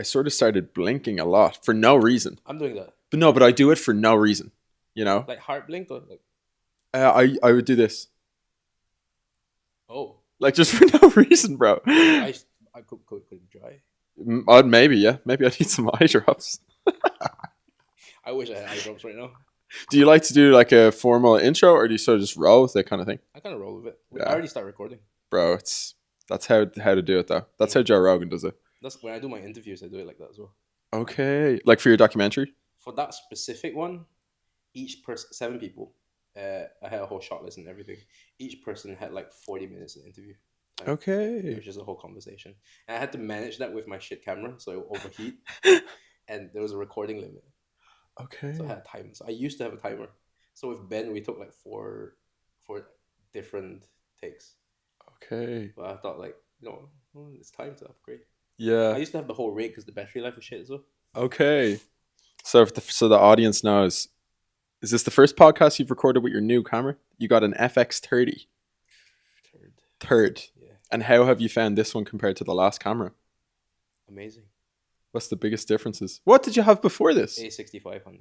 I sort of started blinking a lot for no reason. I'm doing that. But I do it for no reason. You know, Like heart blink or like, I would do this oh, like just for no reason, bro. I could try. Maybe yeah, maybe I need some eye drops. I wish I had eye drops right now. Do you like to do like a formal intro, or do you sort of just roll with that kind of thing? I kind of roll with it. I Yeah, already start recording. bro, that's how to do it though. That's how Joe Rogan does it. That's when I do my interviews. I do it like that as well. Okay, like for your documentary. For that specific one, each person, 7 people. I had a whole shot list and everything. Each person had like 40 minutes of interview time. It Okay. was just a whole conversation, and I had to manage that with my shit camera, so it would overheat, and there was a recording limit. Okay. So I had a timer. So I used to have a timer. So with Ben, we took like four different takes. Okay. But I thought like, it's time to upgrade. Yeah. I used to have the whole rig because the battery life was shit as well. Okay. So so the audience knows, is this the first podcast you've recorded with your new camera? You got an FX30. Third. Yeah. And how have you found this one compared to the last camera? Amazing. What's the biggest differences? What did you have before this? A6500.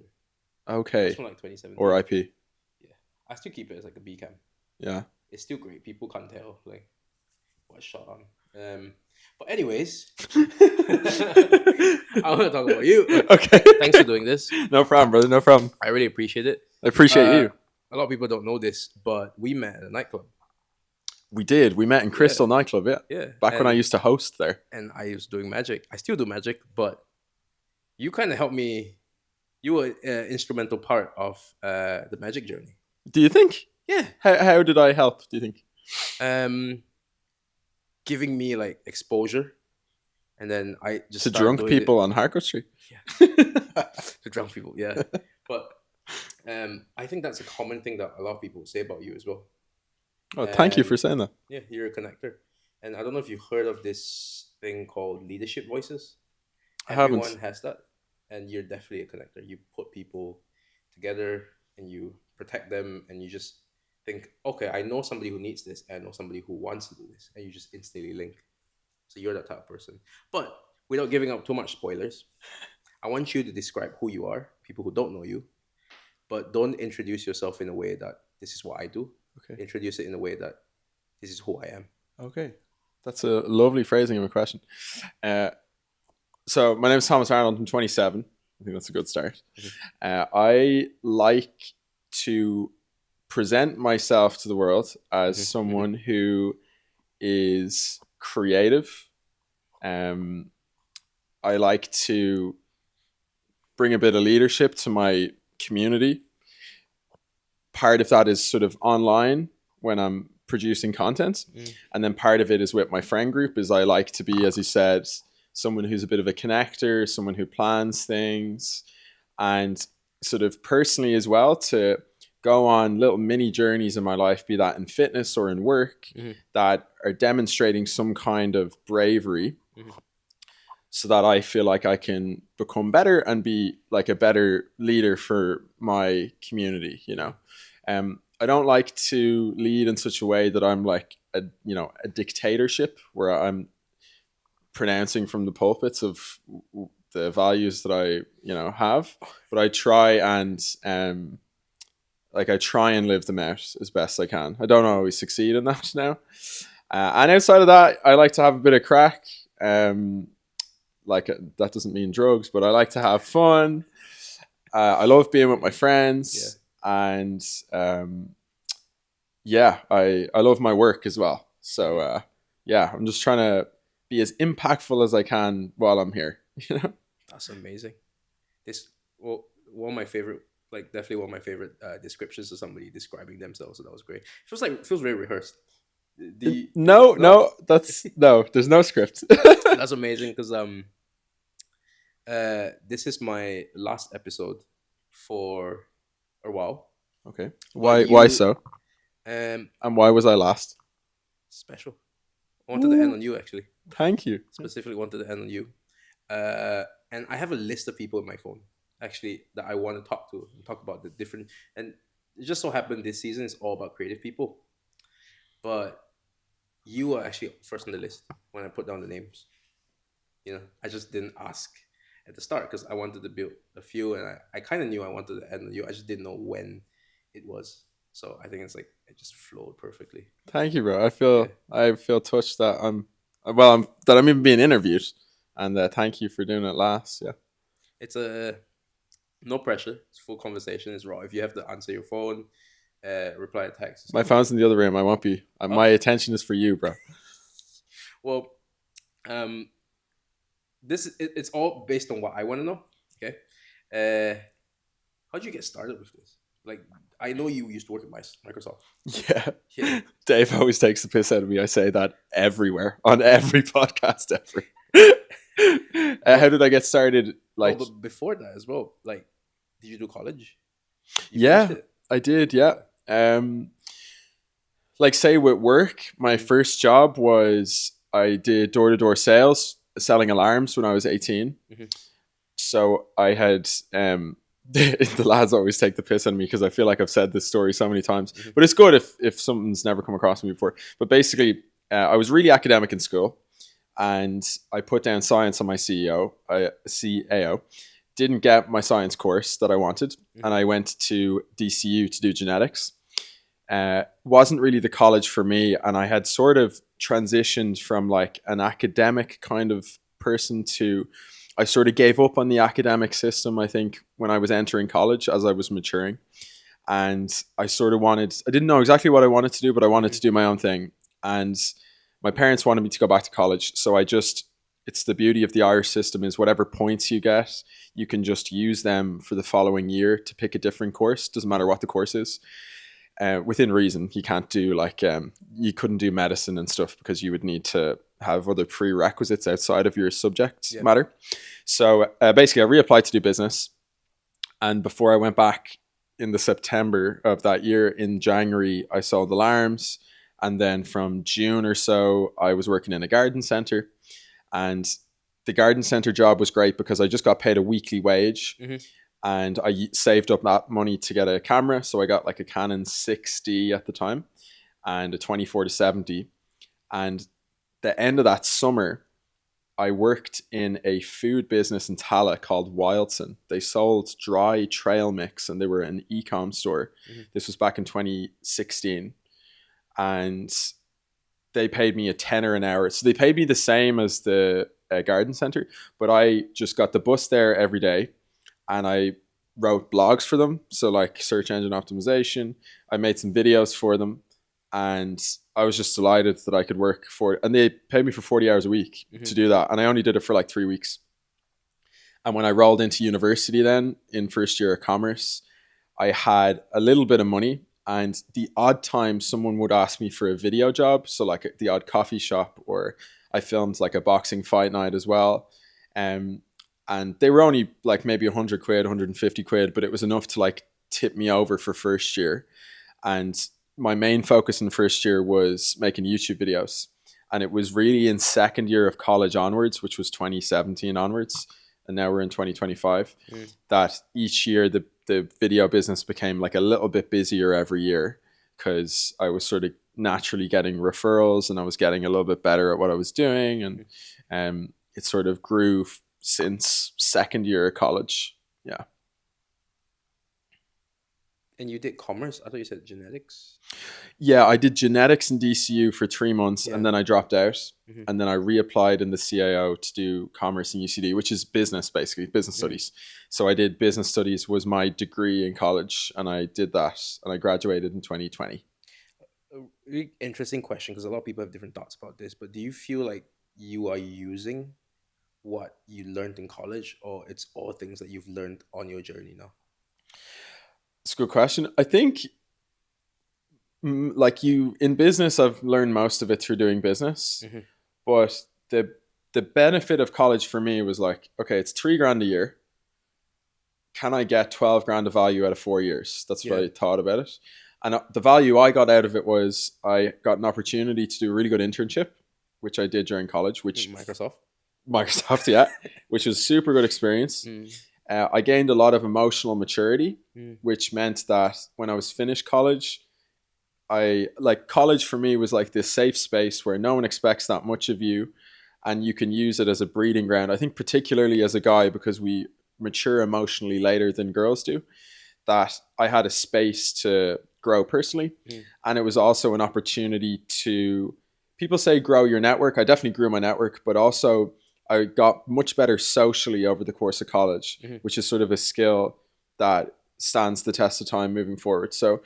Okay. That's from like 2017. Or IP. Yeah. I still keep it as like a B cam. Yeah. It's still great. People can't tell like what shot on. But anyways, I want to talk about you. Okay. Thanks for doing this. No problem, brother. No problem. I really appreciate it. I appreciate you. A lot of people don't know this, but we met at a nightclub. We did. We met in Crystal nightclub, yeah. Yeah. Back when I used to host there. And I was doing magic. I still do magic, but you kind of helped me. You were an instrumental part of the magic journey. Do you think? Yeah. How did I help, do you think? Giving me like exposure, and then I just to drunk people on Harcourt Street. Yeah. To drunk people, yeah. But I think that's a common thing that a lot of people say about you as well. Oh, thank you for saying that. Yeah, you're a connector, and I don't know if you've heard of this thing called leadership voices. Everyone has that, and you're definitely a connector. You put people together, and you protect them, and you just think, okay, I know somebody who needs this, and I know somebody who wants to do this, and you just instantly link. So you're that type of person. But without giving up too much spoilers, I want you to describe who you are, people who don't know you, but don't introduce yourself in a way that this is what I do. Okay. Introduce it in a way that this is who I am. Okay. That's a lovely phrasing of a question. So my name is Thomas Arnold. I'm 27. I think that's a good start. Mm-hmm. I like to present myself to the world as mm-hmm. someone mm-hmm. who is creative. I like to bring a bit of leadership to my community. Part of that is sort of online when I'm producing content. And then part of it is with my friend group is I like to be, as you said, someone who's a bit of a connector, someone who plans things, and sort of personally as well to go on little mini journeys in my life, be that in fitness or in work, mm-hmm. that are demonstrating some kind of bravery mm-hmm. so that I feel like I can become better and be like a better leader for my community, you know. I don't like to lead in such a way that I'm like a dictatorship where I'm pronouncing from the pulpits of the values that I have, but I try and live them out as best I can. I don't always succeed in that now. And outside of that, I like to have a bit of crack. That doesn't mean drugs, but I like to have fun. I love being with my friends. Yeah. And I love my work as well. So I'm just trying to be as impactful as I can while I'm here. You know, that's amazing. One of my favorite, definitely one of my favorite descriptions of somebody describing themselves. So that was great. It feels very rehearsed. There's no script. That's amazing because this is my last episode for a while. Okay. Why so? And why was I last? Special. I wanted to end on you, actually. Thank you. Specifically wanted to end on you. And I have a list of people in my phone, actually, that I want to talk to and talk about the different. And it just so happened this season is all about creative people. But you were actually first on the list when I put down the names. I just didn't ask at the start because I wanted to build a few, and I kind of knew I wanted to end the year. I just didn't know when it was. So I think it's like it just flowed perfectly. Thank you, bro. Yeah, I feel touched that I'm even being interviewed, and thank you for doing it last. Yeah. it's a no pressure. It's full conversation. It's raw. If you have to answer your phone, reply to text. It's My cool. phone's in the other room. I won't be. My attention is for you, bro. Well, it's all based on what I want to know. Okay, how'd you get started with this? Like, I know you used to work at Microsoft. Yeah. Dave always takes the piss out of me. I say that everywhere on every podcast ever. How did I get started? Like, but before that as well. Like, did you do college? Yeah, I did. Yeah. Like, say with work, my first job was I did door-to-door sales, selling alarms when I was 18. Mm-hmm. So I had the lads always take the piss out of me because I feel like I've said this story so many times, but it's good if something's never come across me before. But basically, I was really academic in school, and I put down science on my CAO. Didn't get my science course that I wanted, and I went to DCU to do genetics. Wasn't really the college for me, and I had sort of transitioned from like an academic kind of person to I sort of gave up on the academic system, I think, when I was entering college as I was maturing. And I sort of I didn't know exactly what I wanted to do, but I wanted to do my own thing. And my parents wanted me to go back to college. So it's the beauty of the Irish system is whatever points you get, you can just use them for the following year to pick a different course. Doesn't matter what the course is. Within reason, you can't do you couldn't do medicine and stuff because you would need to have other prerequisites outside of your subject matter. So basically, I reapplied to do business, and before I went back in the September of that year, in January, I sold alarms, and then from June or so, I was working in a garden center, and the garden center job was great because I just got paid a weekly wage. And I saved up that money to get a camera. So I got like a Canon 6D at the time and a 24-70. And the end of that summer, I worked in a food business in Tala called Wildson. They sold dry trail mix and they were an e-com store. This was back in 2016. And they paid me a tenner an hour. So they paid me the same as the garden center, but I just got the bus there every day. And I wrote blogs for them. So like search engine optimization. I made some videos for them. And I was just delighted that I could work and they paid me for 40 hours a week to do that. And I only did it for like 3 weeks. And when I rolled into university then in first year of commerce, I had a little bit of money. And the odd time someone would ask me for a video job. So like the odd coffee shop, or I filmed like a boxing fight night as well. And they were only like maybe 100 quid, 150 quid, but it was enough to like tip me over for first year. And my main focus in first year was making YouTube videos. And it was really in second year of college onwards, which was 2017 onwards. And now we're in 2025, that each year the video business became like a little bit busier every year because I was sort of naturally getting referrals and I was getting a little bit better at what I was doing. And it sort of grew since second year of college. Yeah. And you did commerce? I thought you said genetics. Yeah, I did genetics in DCU for 3 months and then I dropped out. And then I reapplied in the CAO to do commerce in UCD, which is business, basically, business studies. So I did business studies was my degree in college, and I did that and I graduated in 2020. A really interesting question, because a lot of people have different thoughts about this, but do you feel like you are using what you learned in college, or it's all things that you've learned on your journey now? It's a good question. I think like you in business, I've learned most of it through doing business, but the benefit of college for me was like, okay, it's $3,000 a year. Can I get 12 grand of value out of 4 years? That's what I thought about it. And the value I got out of it was I got an opportunity to do a really good internship, which I did during college, which Microsoft, yeah, which was a super good experience. I gained a lot of emotional maturity, which meant that when I was finished college, college for me was like this safe space where no one expects that much of you. and you can use it as a breeding ground. I think particularly as a guy, because we mature emotionally later than girls do, that I had a space to grow personally. And it was also an opportunity to, people say grow your network. I definitely grew my network, but also I got much better socially over the course of college, which is sort of a skill that stands the test of time moving forward. So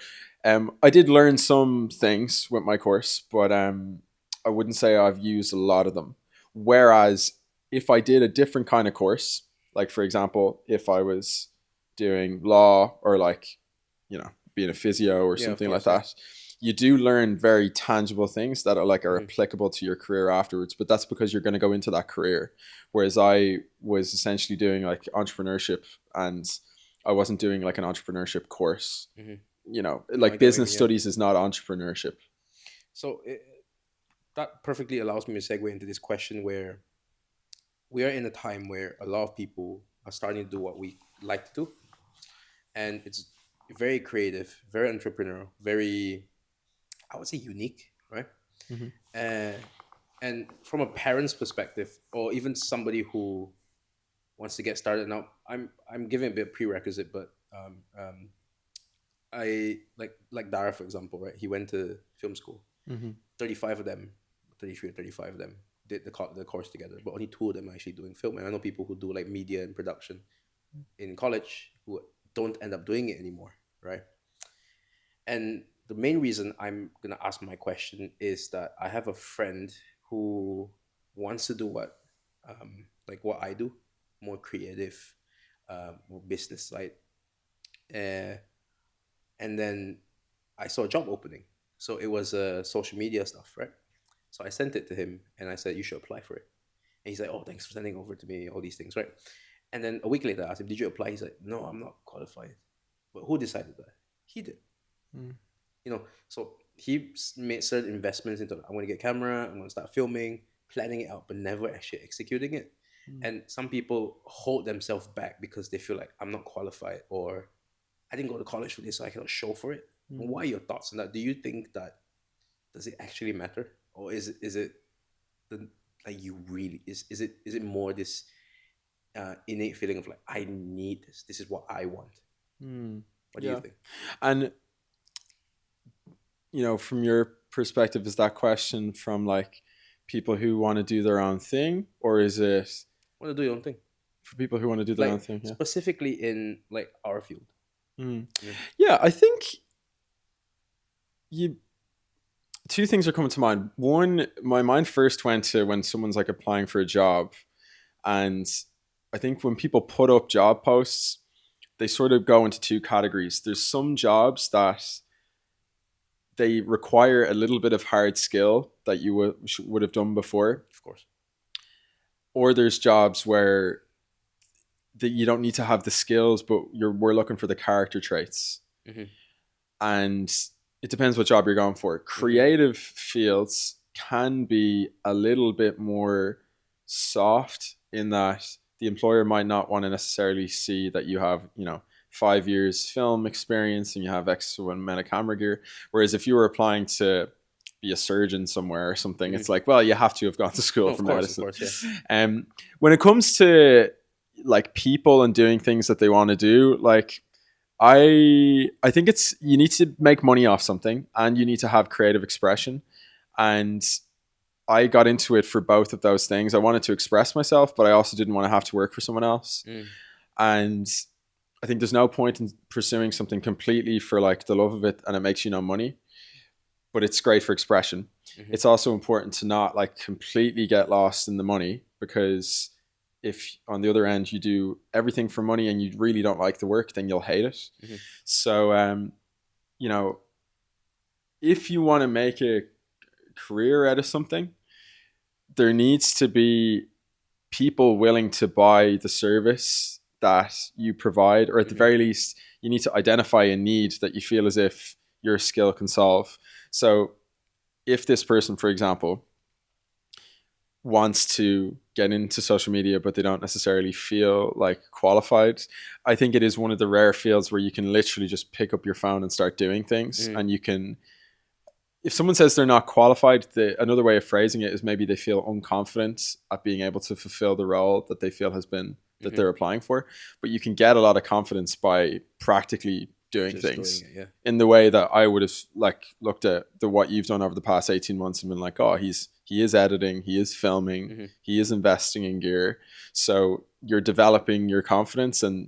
I did learn some things with my course, but I wouldn't say I've used a lot of them. Whereas if I did a different kind of course, like for example, if I was doing law or like, you know, being a physio or something like that, you do learn very tangible things that are applicable to your career afterwards. But that's because you're going to go into that career. Whereas I was essentially doing like entrepreneurship, and I wasn't doing like an entrepreneurship course. You know, like business studies is not entrepreneurship. So that perfectly allows me to segue into this question, where we are in a time where a lot of people are starting to do what we like to do. And it's very creative, very entrepreneurial, very, I would say, unique, right? And from a parent's perspective, or even somebody who wants to get started now, I'm giving a bit of prerequisite, but I like Dara, for example, right? He went to film school. 35 of them, 33 or 35 of them did the course together, but only 2 of them are actually doing film. And I know people who do like media and production in college who don't end up doing it anymore, right? And the main reason I'm gonna ask my question is that I have a friend who wants to do what I do, more creative, more business side, and then I saw a job opening. So it was social media stuff, right? So I sent it to him and I said, you should apply for it. And he's like, oh, thanks for sending over to me all these things, right? And then a week later, I asked him, did you apply? He's like, no, I'm not qualified. But who decided that? He did. You know, so he made certain investments into, I'm going to get a camera, I'm going to start filming, planning it out, but never actually executing it. And some people hold themselves back because they feel like I'm not qualified, or I didn't go to college for this, so I cannot show for it. What are your thoughts on that? Do you think that, does it actually matter? Or is it the, like, you really, is it more this innate feeling of like, I need this is what I want? What do you think? And you know, from your perspective, is that question from like people who want to do their own thing, or is it want to do your own thing for people who want to do their own thing? Specifically in like our field. Yeah, I think two things are coming to mind. One, my mind first went to when someone's like applying for a job, and I think when people put up job posts, they sort of go into 2 categories. There's some jobs that they require a little bit of hard skill that you would have done before, of course, or there's jobs where that you don't need to have the skills, but we're looking for the character traits. And it depends what job you're going for. Creative fields can be a little bit more soft in that the employer might not want to necessarily see that you have, you know, 5 years film experience and you have X amount of camera gear. Whereas if you were applying to be a surgeon somewhere or something, it's like, well, you have to have gone to school for medicine. Of course, yeah. When it comes to like people and doing things that they want to do, like I think it's, you need to make money off something and you need to have creative expression. And I got into it for both of those things. I wanted to express myself, but I also didn't want to have to work for someone else. And I think there's no point in pursuing something completely for like the love of it and it makes you no money, but it's great for expression. It's also important to not like completely get lost in the money, because if on the other end you do everything for money and you really don't like the work, then you'll hate it. So, you know, if you want to make a career out of something, there needs to be people willing to buy the service that you provide, or at the very least, you need to identify a need that you feel as if your skill can solve. So if this person, for example, wants to get into social media, but they don't necessarily feel like qualified, I think it is one of the rare fields where you can literally just pick up your phone and start doing things, and you can if someone says they're not qualified, another way of phrasing it is maybe they feel unconfident at being able to fulfill the role that they feel has been that they're applying for. But you can get a lot of confidence by practically doing things in the way that I would have like looked at what you've done over the past 18 months and been like, oh, he is editing, he is filming, he is investing in gear. So you're developing your confidence, and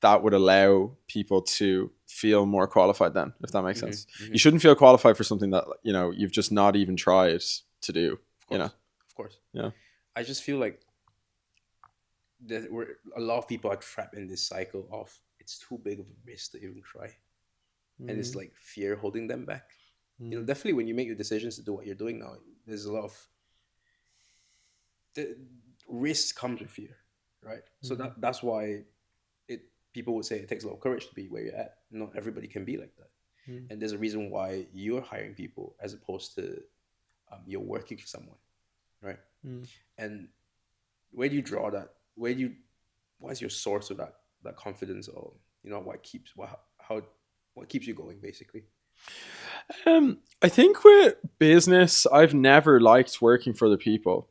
that would allow people to feel more qualified then, if that makes sense. You shouldn't feel qualified for something that, you've just not even tried to do, Of course. Yeah. I just feel like a lot of people are trapped in this cycle of it's too big of a risk to even try. And it's like fear holding them back. Definitely when you make the decisions to do what you're doing now, there's a lot of the risk comes with fear, right? So that's why people would say it takes a lot of courage to be where you're at. Not everybody can be like that. And there's a reason why you're hiring people as opposed to you're working for someone, right? And where do you draw that? What's your source of that confidence, or what keeps you going, basically? I think with business, I've never liked working for other people.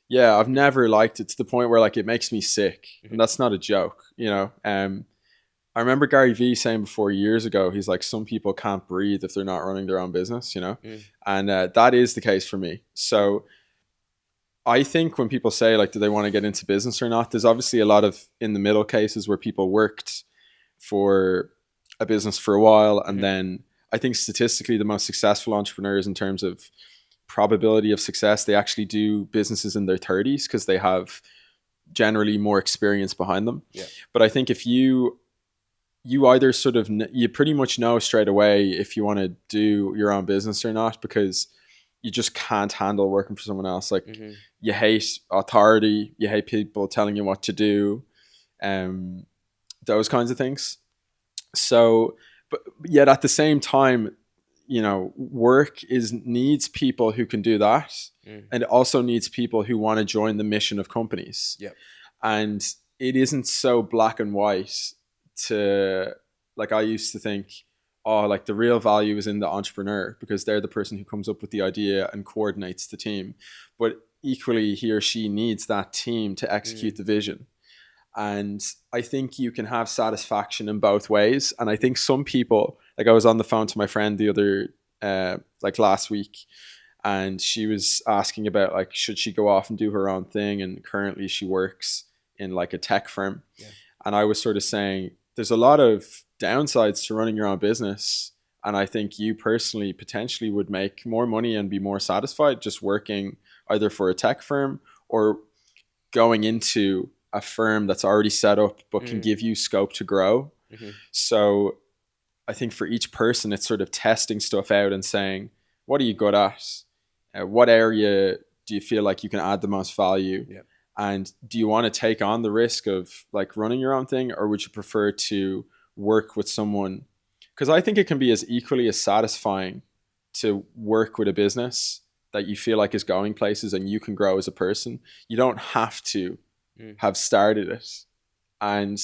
Yeah, I've never liked it to the point where like it makes me sick, and that's not a joke. I remember Gary Vee saying before years ago, he's like, some people can't breathe if they're not running their own business, and that is the case for me. So I think when people say like, do they want to get into business or not, there's obviously a lot of in the middle cases where people worked for a business for a while, and then I think statistically the most successful entrepreneurs in terms of probability of success, they actually do businesses in their 30s because they have generally more experience behind them. But I think if you either sort of, you pretty much know straight away if you want to do your own business or not, because you just can't handle working for someone else. Like you hate authority, you hate people telling you what to do, those kinds of things. So, but yet at the same time, work needs people who can do that, and it also needs people who want to join the mission of companies. And it isn't so black and white to, like, I used to think, oh, like the real value is in the entrepreneur because they're the person who comes up with the idea and coordinates the team. But equally, he or she needs that team to execute the vision. And I think you can have satisfaction in both ways. And I think some people, like I was on the phone to my friend the other, like last week, and she was asking about like, should she go off and do her own thing? And currently she works in like a tech firm. And I was sort of saying, there's a lot of downsides to running your own business. And I think you personally potentially would make more money and be more satisfied just working either for a tech firm or going into a firm that's already set up but can give you scope to grow. So I think for each person, it's sort of testing stuff out and saying, what are you good at? What area do you feel like you can add the most value? And do you want to take on the risk of like running your own thing, or would you prefer to work with someone? Because I think it can be as equally as satisfying to work with a business that you feel like is going places and you can grow as a person. You don't have to have started it. And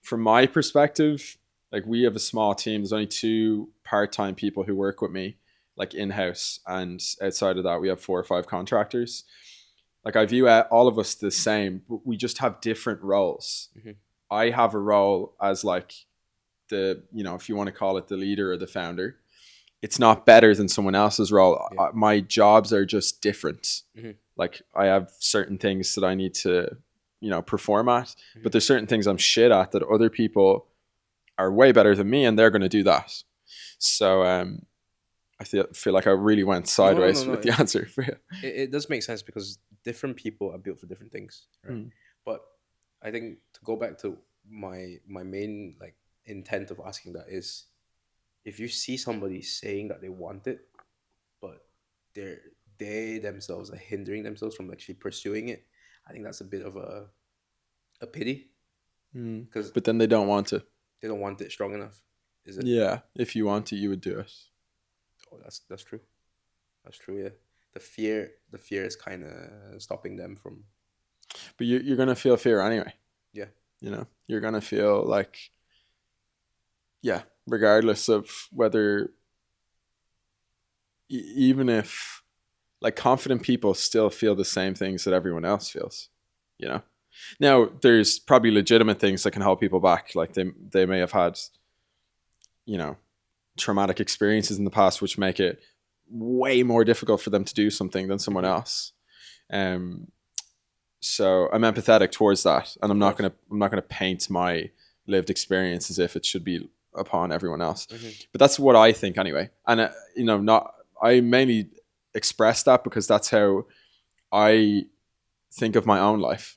from my perspective, like we have a small team. There's only 2 part-time people who work with me, like in-house, and outside of that we have 4 or 5 contractors. Like I view all of us the same, but we just have different roles. I have a role as like the, if you want to call it the leader or the founder. It's not better than someone else's role. My jobs are just different. Like I have certain things that I need to, perform at, but there's certain things I'm shit at that other people are way better than me, and they're going to do that. So I feel like I really went sideways with the answer for you. It does make sense because different people are built for different things, right? But I think to go back to my main like intent of asking that is, if you see somebody saying that they want it, but they themselves are hindering themselves from actually pursuing it, I think that's a bit of a pity. But then they don't want to. They don't want it strong enough, is it? Yeah, if you want it, you would do it. Oh, that's true. That's true. Yeah, the fear is kind of stopping them from. But you're gonna feel fear anyway. Yeah. You're gonna feel like, regardless of whether even if like confident people still feel the same things that everyone else feels, you know. Now there's probably legitimate things that can hold people back. Like they may have had, you know, traumatic experiences in the past which make it way more difficult for them to do something than someone else. So I'm empathetic towards that, and I'm not gonna paint my lived experience as if it should be upon everyone else. But that's what I think anyway. And you know, not I mainly express that because that's how I think of my own life.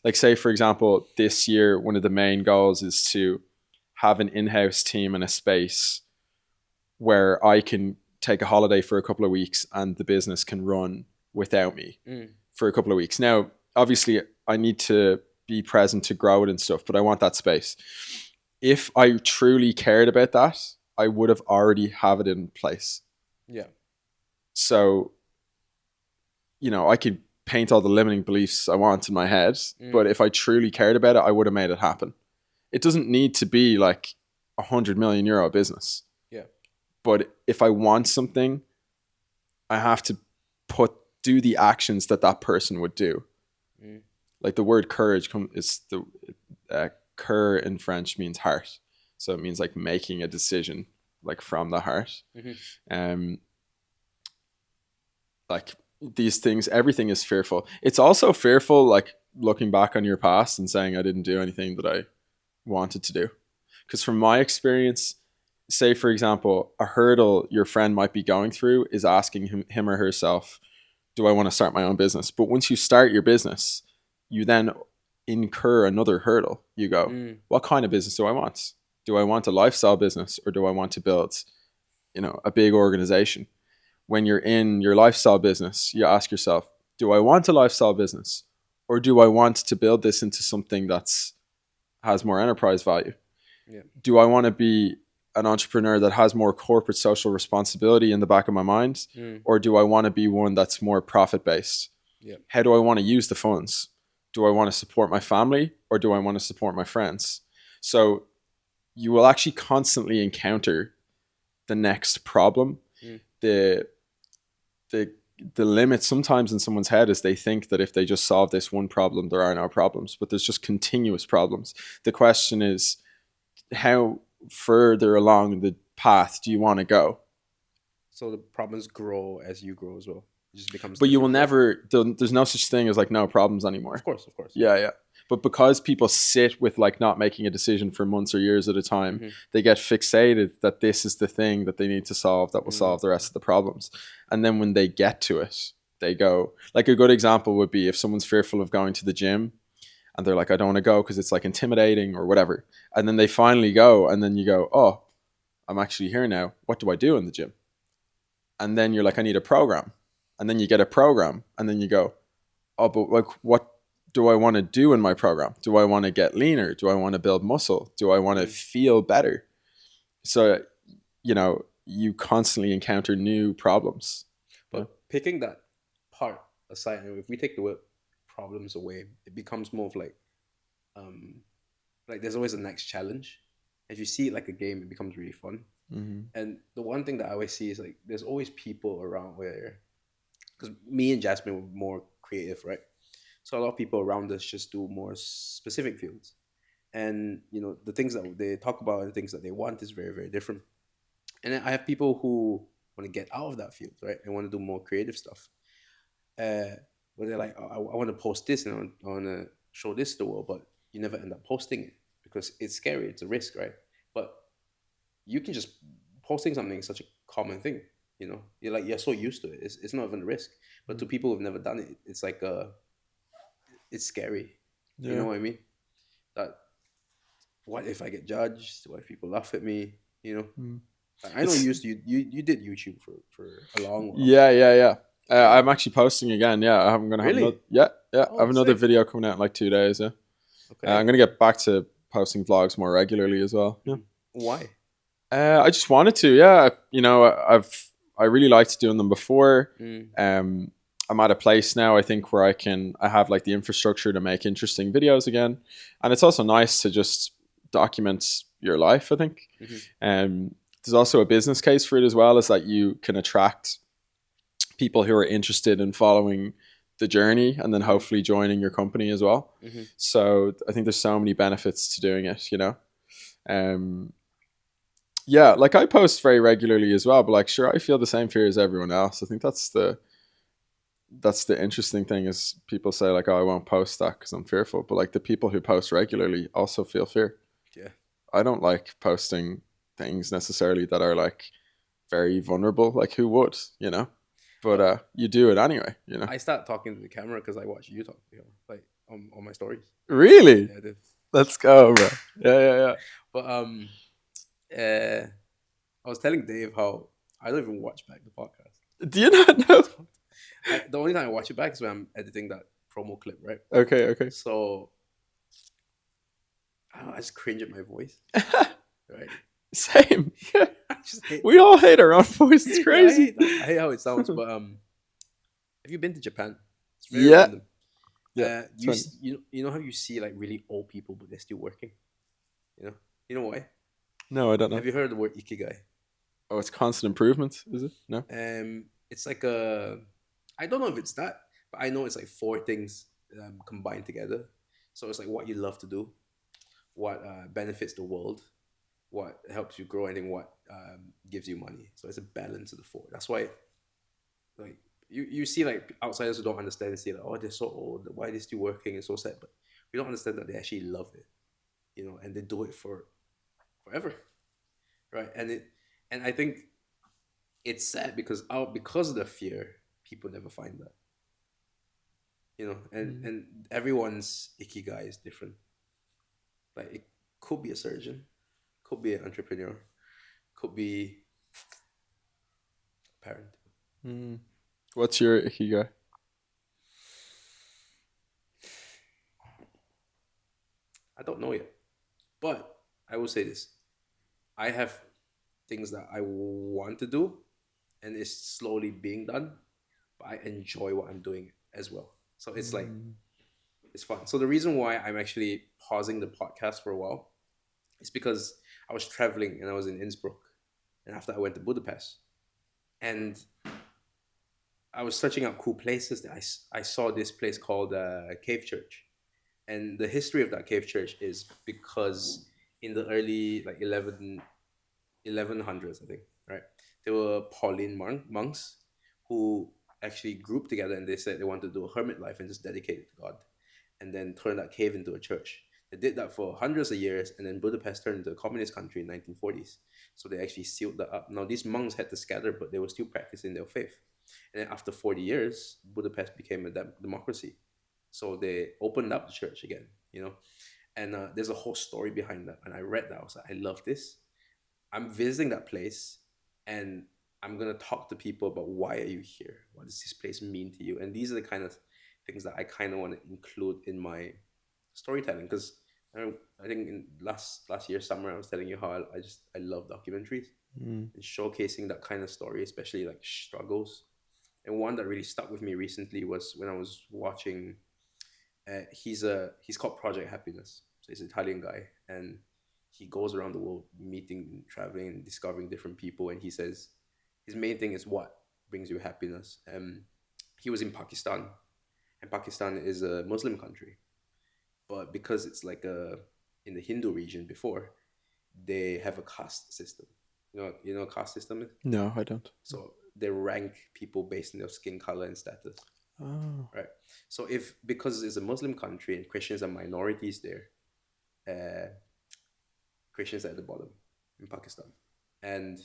Like, say for example, this year one of the main goals is to have an in-house team and a space where I can take a holiday for a couple of weeks and the business can run without me for a couple of weeks. Now, obviously, I need to be present to grow it and stuff, but I want that space. If I truly cared about that, I would have already have it in place. Yeah. So, you know, I could paint all the limiting beliefs I want in my head, but if I truly cared about it, I would have made it happen. It doesn't need to be like €100 million business. Yeah. But if I want something, I have to do the actions that person would do. Like the word courage is the cœur in French means heart, so it means like making a decision like from the heart. Like these things, everything is fearful. It's also fearful like looking back on your past and saying I didn't do anything that I wanted to do, because from my experience, say for example, a hurdle your friend might be going through is asking him or herself, do I want to start my own business? But once you start your business, you then incur another hurdle. You go, what kind of business do I want? Do I want a lifestyle business, or do I want to build, you know, a big organization? When you're in your lifestyle business, you ask yourself, do I want a lifestyle business, or do I want to build this into something has more enterprise value? Yeah. Do I want to be an entrepreneur that has more corporate social responsibility in the back of my mind, or do I want to be one that's more profit based? Yeah. How do I want to use the funds? Do I want to support my family, or do I want to support my friends? So you will actually constantly encounter the next problem. The limit sometimes in someone's head is they think that if they just solve this one problem, there are no problems, but there's just continuous problems. The question is, how further along the path do you want to go? So the problems grow as you grow as well. It just becomes. But you will never. There's no such thing as like no problems anymore. Of course. Yeah. But because people sit with like not making a decision for months or years at a time, they get fixated that this is the thing that they need to solve that will solve the rest of the problems. And then when they get to it, they go, like a good example would be if someone's fearful of going to the gym and they're like, I don't want to go because it's like intimidating or whatever. And then they finally go, and then you go, oh, I'm actually here now. What do I do in the gym? And then you're like, I need a program. And then you get a program, and then you go, oh, but like, what do I want to do in my program? Do I want to get leaner? Do I want to build muscle? Do I want to feel better? So, you know, you constantly encounter new problems. But picking that part aside, if we take the word problems away, it becomes more of like there's always a next challenge. If you see it like a game, it becomes really fun. And the one thing that I always see is like there's always people around where, because me and Jasmine were more creative, right? So a lot of people around us just do more specific fields, and you know the things that they talk about and the things that they want is very, very different. And then I have people who want to get out of that field, right? They want to do more creative stuff. Where they're like, oh, I want to post this and I want to show this to the world, but you never end up posting it because it's scary. It's a risk, right? But you can just posting something is such a common thing. You know, you're so used to it. It's not even a risk. But to people who've never done it, it's like it's scary. Yeah. You know what I mean? That what if I get judged? What if people laugh at me? You know, I know you did YouTube for a long while. Yeah. I'm actually posting again. Yeah, I'm gonna have really? I have another video coming out in like 2 days. Yeah. Okay. I'm gonna get back to posting vlogs more regularly as well. Yeah. Why? I just wanted to. Yeah. You know, I really liked doing them before. I'm at a place now, I think, where I have like the infrastructure to make interesting videos again. And it's also nice to just document your life, I think. There's also a business case for it as well, is that you can attract people who are interested in following the journey and then hopefully joining your company as well. Mm-hmm. So I think there's so many benefits to doing it, you know. Um, yeah, like I post very regularly as well, but like sure I feel the same fear as everyone else. I think that's the interesting thing is people say like, oh, I won't post that because I'm fearful, but like the people who post regularly also feel fear. Yeah. I don't like posting things necessarily that are like very vulnerable. Like who would, you know? But Well, you do it anyway, you know. I start talking to the camera because I watch you talk to the camera, like on my stories. Really? Yeah, I did. Let's go, bro. Yeah, yeah, But uh, I was telling Dave how I don't even watch back the podcast. yeah. Do you not know? The only time I watch it back is when I'm editing that promo clip, right? Okay, okay. So I don't know, I just cringe at my voice, right? Same. Yeah. I just hate. We all hate our own voice. It's crazy. I hate how it sounds. But have you been to Japan? It's very Yeah. random. Yeah. You know how you see like really old people, but they're still working. You know why? No, I don't know. Have you heard of the word ikigai? Oh, it's constant improvement, is it? No. It's like I don't know if it's that, but I know it's like four things combined together. So it's like what you love to do, what benefits the world, what helps you grow, and then what gives you money. So it's a balance of the four. That's why, like you see like outsiders who don't understand and say like, oh, they're so old, why are they still working? It's so sad, but we don't understand that they actually love it, and they do it for forever, right? And I think it's sad because of the fear, people never find that, and everyone's ikigai is different. Like it could be a surgeon, could be an entrepreneur, could be a parent. Mm. What's your ikigai? I don't know yet, but I will say this: I have things that I want to do, and it's slowly being done. But I enjoy what I'm doing as well. So it's like it's fun. So the reason why I'm actually pausing the podcast for a while is because I was traveling and I was in Innsbruck, and after I went to Budapest, and I was searching out cool places. That I saw this place called Cave Church, and the history of that cave church is because in the early like 1100s, I think, right? There were Pauline monks who actually grouped together and they said they wanted to do a hermit life and just dedicate it to God, and then turn that cave into a church. They did that for hundreds of years, and then Budapest turned into a communist country in 1940s. So they actually sealed that up. Now these monks had to scatter, but they were still practicing their faith. And then after 40 years, Budapest became a democracy. So they opened up the church again, And there's a whole story behind that. And I read that. I was like, I love this. I'm visiting that place, and I'm gonna talk to people about why are you here? What does this place mean to you? And these are the kind of things that I kind of want to include in my storytelling, because I think in last year summer I was telling you how I love documentaries and showcasing that kind of story, especially like struggles. And one that really stuck with me recently was when I was watching. He's called Project Happiness. So he's an Italian guy, and he goes around the world meeting, traveling, and discovering different people. And he says his main thing is what brings you happiness. He was in Pakistan, and Pakistan is a Muslim country, but because it's like in the Hindu region before, they have a caste system. You know what caste system is? No, I don't. So they rank people based on their skin color and status. Oh. Right. So because it's a Muslim country and Christians are minorities there, Christians are at the bottom in Pakistan. And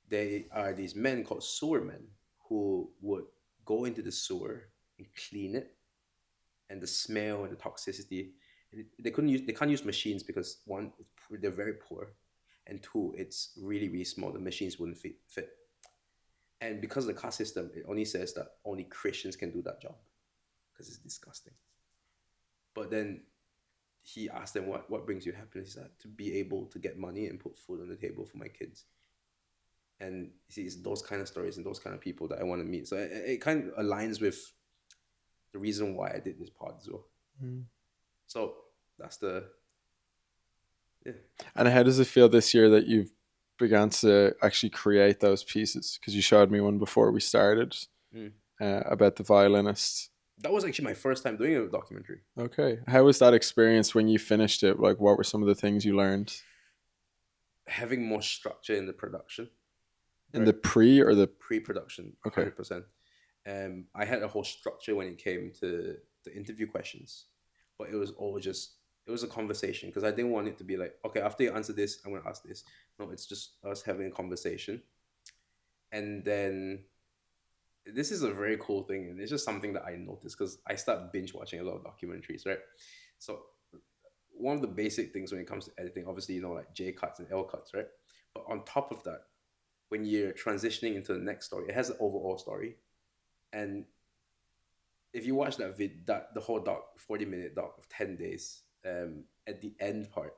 they are these men called sewer men who would go into the sewer and clean it, and the smell and the toxicity. They can't use machines because one, they're very poor, and two, it's really, really small. The machines wouldn't fit. And because of the caste system, it only says that only Christians can do that job because it's disgusting. But then he asked them, what brings you happiness? He said, to be able to get money and put food on the table for my kids. And you see, it's those kind of stories and those kind of people that I want to meet. So it kind of aligns with the reason why I did this pod as well. So that's yeah. And how does it feel this year that you've began to actually create those pieces? Because you showed me one before we started. Mm. About the violinist. That was actually my first time doing a documentary. Okay. How was that experience when you finished it? Like, what were some of the things you learned? Having more structure in the production, In right? the pre or the. Pre-production, Okay. 100%. I had a whole structure when it came to the interview questions, but it was all just it was a conversation because I didn't want it to be like, okay, after you answer this, I'm gonna ask this. No, it's just us having a conversation, and then this is a very cool thing, and it's just something that I noticed because I start binge watching a lot of documentaries, right? So one of the basic things when it comes to editing, obviously, like J cuts and L cuts, right? But on top of that, when you're transitioning into the next story, it has an overall story. And if you watch that the whole doc, 40-minute doc of 10 days, at the end part,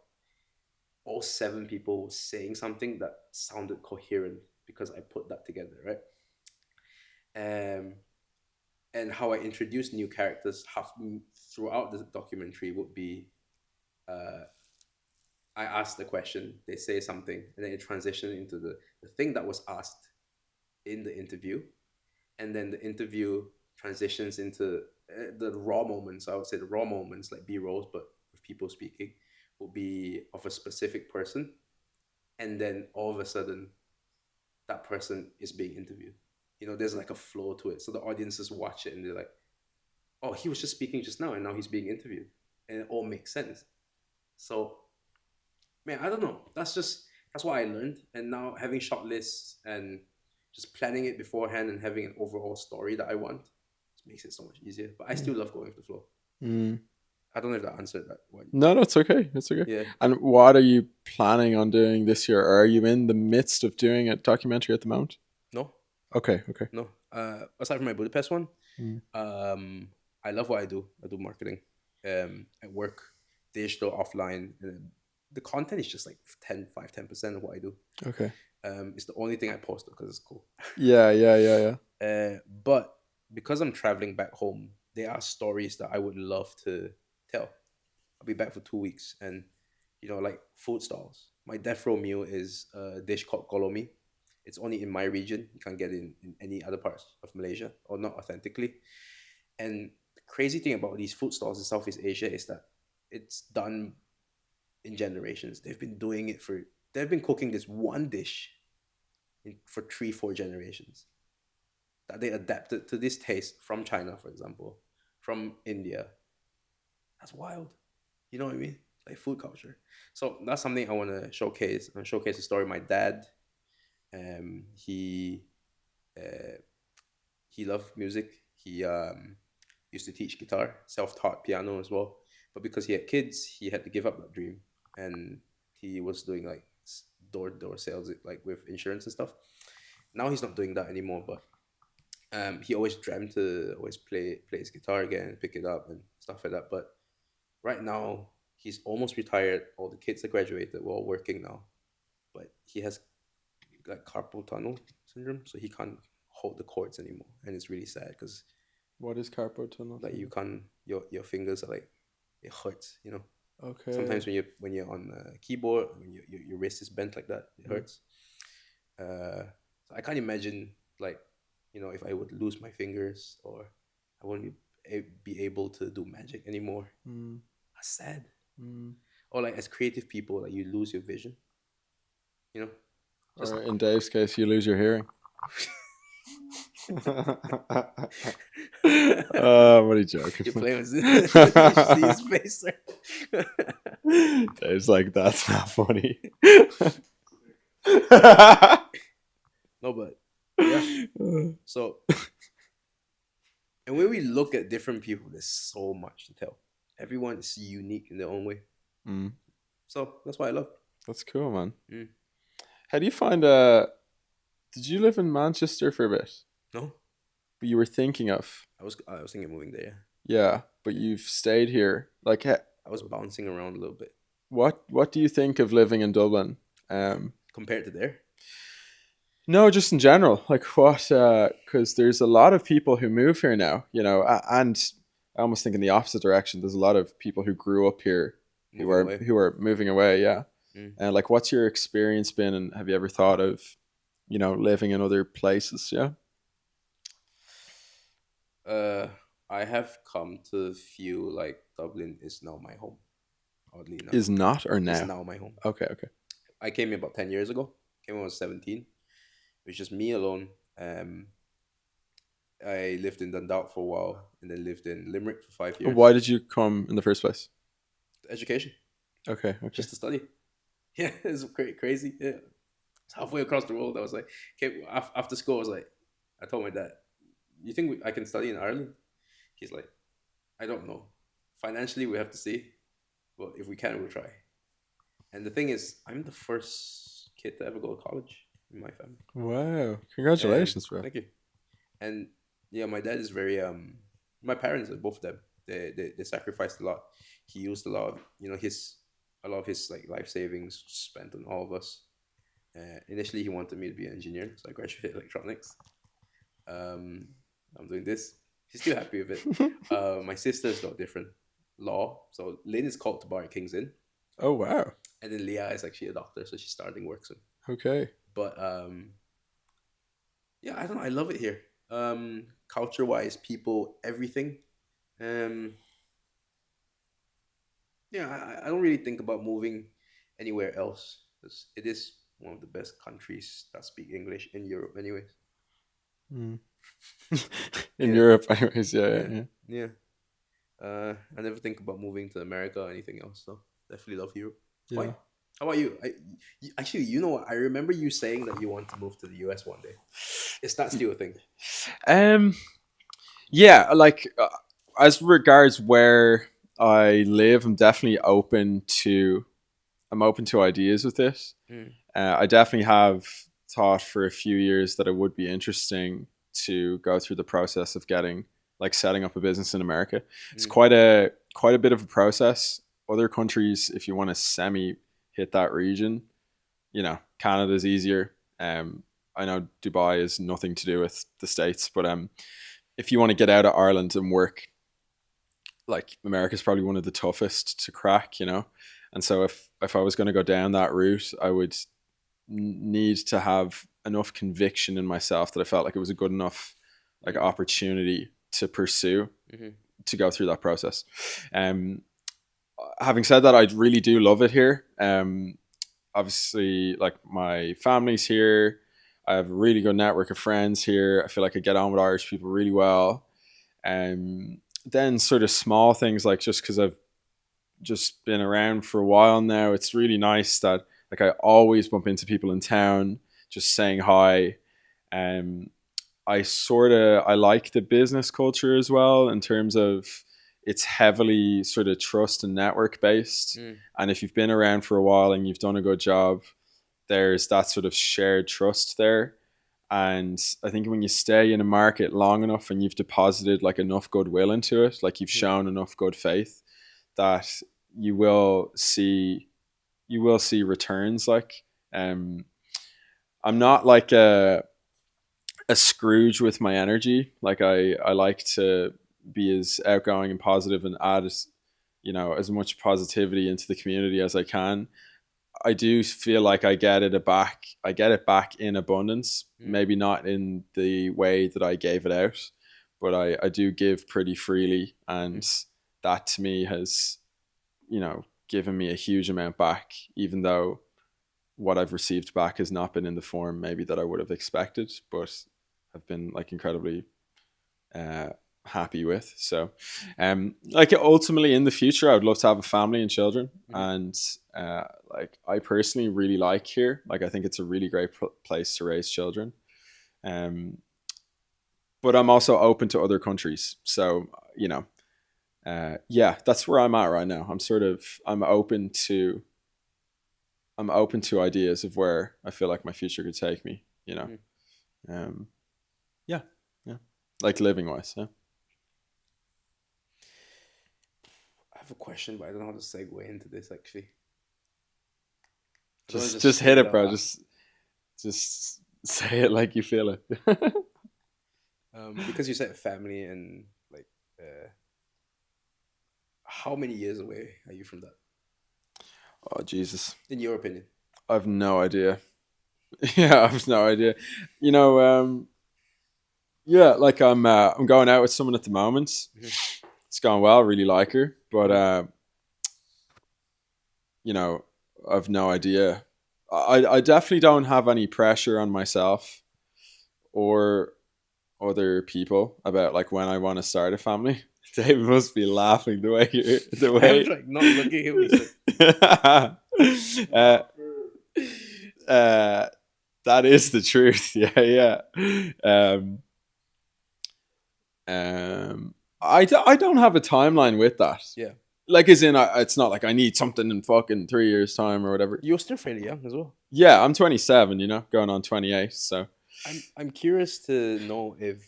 all 7 people saying something that sounded coherent because I put that together, right? Um, and how I introduce new characters throughout the documentary would be, uh, I ask the question, they say something, and then it transitions into the thing that was asked in the interview, and then the interview transitions into the raw moments. I would say the raw moments, like B rolls, but with people speaking, will be of a specific person, and then all of a sudden, that person is being interviewed. There's like a flow to it, so the audiences watch it and they're like, "Oh, he was just speaking just now, and now he's being interviewed," and it all makes sense. So, man, I don't know. That's what I learned, and now having short lists and just planning it beforehand and having an overall story that I want just makes it so much easier. But I still love going with the flow. Mm. I don't know if that answered that one. No, it's okay. It's okay. Yeah. And what are you planning on doing this year? Or are you in the midst of doing a documentary at the moment? No. Okay. No. Aside from my Budapest one, Mm. I love what I do. I do marketing. I work digital, offline, and the content is just like 10% of what I do. Okay. It's the only thing I post because it's cool. Yeah. But because I'm traveling back home, there are stories that I would love to tell. I'll be back for 2 weeks, and like food stalls. My death row meal is a dish called kolomi. It's only in my region. You can't get it in any other parts of Malaysia, or not authentically. And the crazy thing about these food stalls in Southeast Asia is that it's done in generations. They've been cooking this one dish for 3-4 generations, that they adapted to this taste from China, for example, from India. That's wild. You know what I mean? Like food culture. So that's something I want to showcase. I showcase the story of my dad. He uh, he loved music. He used to teach guitar, self-taught piano as well. But because he had kids, he had to give up that dream, and he was doing like door-to-door sales, like with insurance and stuff. Now he's not doing that anymore, but he always dreamt to always play his guitar again, pick it up and stuff like that. But right now he's almost retired. All the kids are graduated. We're all working now, but he has like carpal tunnel syndrome, so he can't hold the chords anymore, and it's really sad because What is carpal tunnel? like you can't your fingers are like it hurts. Okay. Sometimes when you're on the keyboard, when your wrist is bent like that, it hurts. So I can't imagine like if I would lose my fingers, or I wouldn't be able to do magic anymore. That's sad. Or like as creative people, like you lose your vision. Or in Dave's case, you lose your hearing. What are you joking? You're playing with you see his face there. Dave's like, that's not funny. No, but yeah. So, and when we look at different people, there's so much to tell. Everyone is unique in their own way. So that's why I love. That's cool, man. Mm. How do you find? Did you live in Manchester for a bit? No, but you were thinking of. I was thinking of moving there. Yeah, but you've stayed here. Like, I was bouncing around a little bit. What do you think of living in Dublin? Compared to there? No, just in general. Like what? Because there's a lot of people who move here now, and I almost think in the opposite direction. There's a lot of people who grew up here who are moving away. Yeah. And like, what's your experience been, and have you ever thought of, living in other places? Yeah. Uh, I have come to feel like Dublin is now my home. Oddly enough, Is not or is now? now my home. Okay, okay. I came here about 10 years ago. Came when I was 17. It was just me alone. Um, I lived in Dundalk for a while, and then lived in Limerick for 5 years. Why did you come in the first place? Education, Okay, okay. just to study. Yeah, it's crazy. Yeah, it's halfway across the world. I was like, okay, after school, I was like, I told my dad, "You think I can study in Ireland?" He's like, "I don't know. Financially, we have to see, but if we can, we'll try." And the thing is, I'm the first kid to ever go to college in my family. Wow. And Congratulations, bro. thank you. And yeah, my dad is very my parents are both of them. They sacrificed a lot. He used a lot of his a lot of his like life savings spent on all of us. Initially, he wanted me to be an engineer, so I graduated electronics. Um, I'm doing this. He's still happy with it. My sister's got different law. So Lynn is called to bar at King's Inn, Oh, wow. and then Leah is actually a doctor, so she's starting work soon. Okay. But yeah, I don't know. I love it here. Culture wise, people, everything. Um, yeah, I don't really think about moving anywhere else. It is one of the best countries that speak English in Europe, anyways. Mm. In Yeah, Europe, anyways. Yeah, yeah, yeah, yeah. yeah. I never think about moving to America or anything else. So definitely love Europe. Why? Yeah. How about you? Actually, you know what? I remember you saying that you want to move to the US one day. Is that still a thing? Um. Yeah. Like, as regards where I live, I'm open to ideas with this. Mm, I definitely have thought for a few years that it would be interesting to go through the process of getting like setting up a business in America. It's mm, quite a bit of a process. Other countries, if you want to semi hit that region, Canada's easier. I know Dubai is nothing to do with the States, but if you want to get out of Ireland and work, like America's probably one of the toughest to crack. And so if I was going to go down that route, I would need to have enough conviction in myself that I felt like it was a good enough like mm, opportunity to pursue mm-hmm, to go through that process. Um, Having said that, I really do love it here. Obviously, like my family's here. I have a really good network of friends here. I feel like I get on with Irish people really well. Then sort of small things like just because I've just been around for a while now, it's really nice that like I always bump into people in town just saying hi. Um, I like the business culture as well in terms of it's heavily sort of trust and network based. mm, And if you've been around for a while and you've done a good job, there's that sort of shared trust there. And I think when you stay in a market long enough and you've deposited like enough goodwill into it, like you've mm, shown enough good faith, that you will see you will see returns. Like um, I'm not like a Scrooge with my energy. Like I like to be as outgoing and positive and add as much positivity into the community as I can. I do feel like I get it back in abundance. mm, Maybe not in the way that I gave it out, but I do give pretty freely, mm, and that to me has given me a huge amount back, even though what I've received back has not been in the form maybe that I would have expected, but have been like incredibly uh, happy with. So, like ultimately in the future, I would love to have a family and children, mm. and like I personally really like here. Like I think it's a really great place to raise children. Um, but I'm also open to other countries. So yeah, that's where I'm at right now. I'm open to ideas of where I feel like my future could take me. Mm. Um, yeah, yeah, like living wise. Yeah, I have a question, but I don't know how to segue into this actually. I don't want to just just hit straight it, up bro. ask. Just say it like you feel it. Because you said family and like, how many years away are you from that, Oh Jesus, in your opinion? I have no idea. Yeah, I have no idea. You know, Yeah, like I'm going out with someone at the moment. It's gone well. Really like her, but you know, I've no idea. I definitely don't have any pressure on myself or other people about like when I want to start a family. David must be laughing the way the I'm way. like not looking at him. He's like, uh, uh, that is the truth. Yeah, yeah. Um, I don't have a timeline with that. yeah. Like, as in, it's not like I need something in fucking 3 years time or whatever. You're still fairly young as well. Yeah, I'm 27. You know, going on 28. So, I'm curious to know if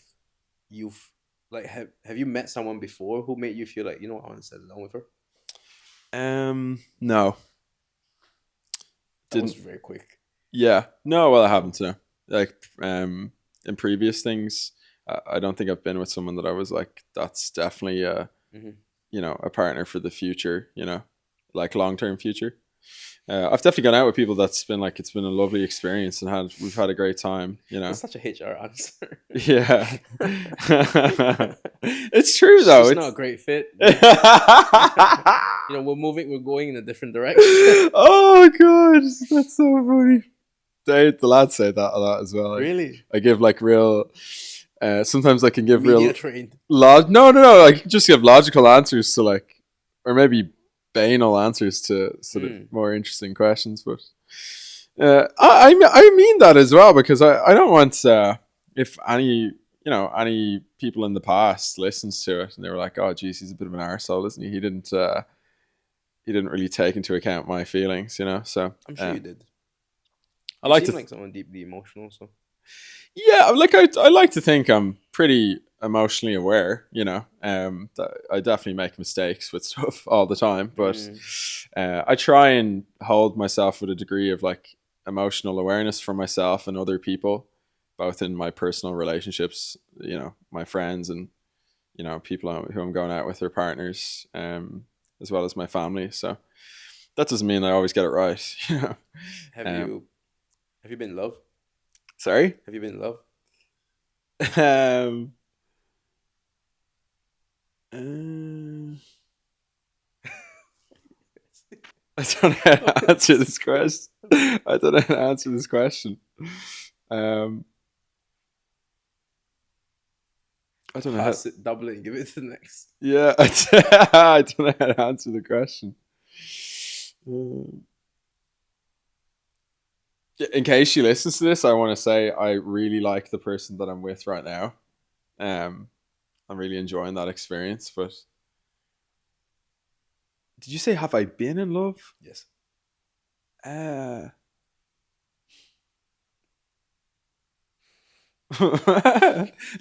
you've like have you met someone before who made you feel like, you know what, I want to settle down with her? no, That was didn't. very quick. Yeah, no. Well, I haven't. No, like, in previous things, I don't think I've been with someone that I was like, that's definitely Hmm. you know, a partner for the future. You know, like long term future. I've definitely gone out with people that's been like it's been a lovely experience and we've had a great time. You know, That's such a HR answer. yeah, it's true though. It's It's not a great fit. You know, we're going in a different direction. Oh god, that's so funny. The lads say that a lot as well. Really? I give like real. Sometimes I can give Media real trained. no. I can just give logical answers to like, or maybe banal answers to sort of more interesting questions. But I mean that as well because I don't want if any people in the past listens to it and they were like, oh geez, he's a bit of an arsehole, isn't he? He didn't really take into account my feelings, you know. So I'm sure you did. I You like seem to like someone deeply emotional, so yeah, like I like to think I'm pretty emotionally aware, you know. I definitely make mistakes with stuff all the time, but I try and hold myself with a degree of like emotional awareness for myself and other people, both in my personal relationships, you know, my friends and you know people who I'm going out with, their partners, as well as my family. So that doesn't mean I always get it right, you know. have Um, you have you been in love? Sorry. Have you been in love? um, uh, I don't know how to answer this question. I don't know how to answer this question. I don't know how. Pass it, double it, and give it to the next. Yeah, I don't know how to answer the question. In case she listens to this, I want to say I really like the person that I'm with right now. I'm really enjoying that experience. But did you say have I been in love? Yes.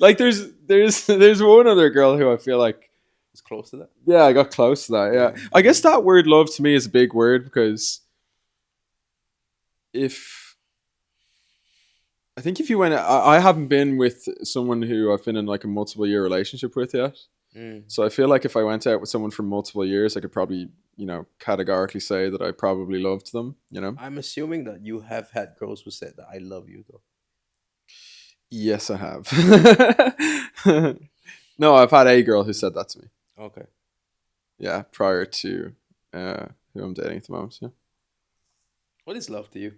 Like there's one other girl who I feel like It's close to that. yeah, I got close to that. Yeah, I guess that word love to me is a big word because if I think if you went, I haven't been with someone who I've been in like a multiple year relationship with yet. So I feel like if I went out with someone for multiple years, I could probably, you know, categorically say that I probably loved them, you know? I'm assuming that you have had girls who said that I love you, though. Yes, I have. No, I've had a girl who said that to me. Okay. Yeah, prior to who I'm dating at the moment. Yeah. What is love to you?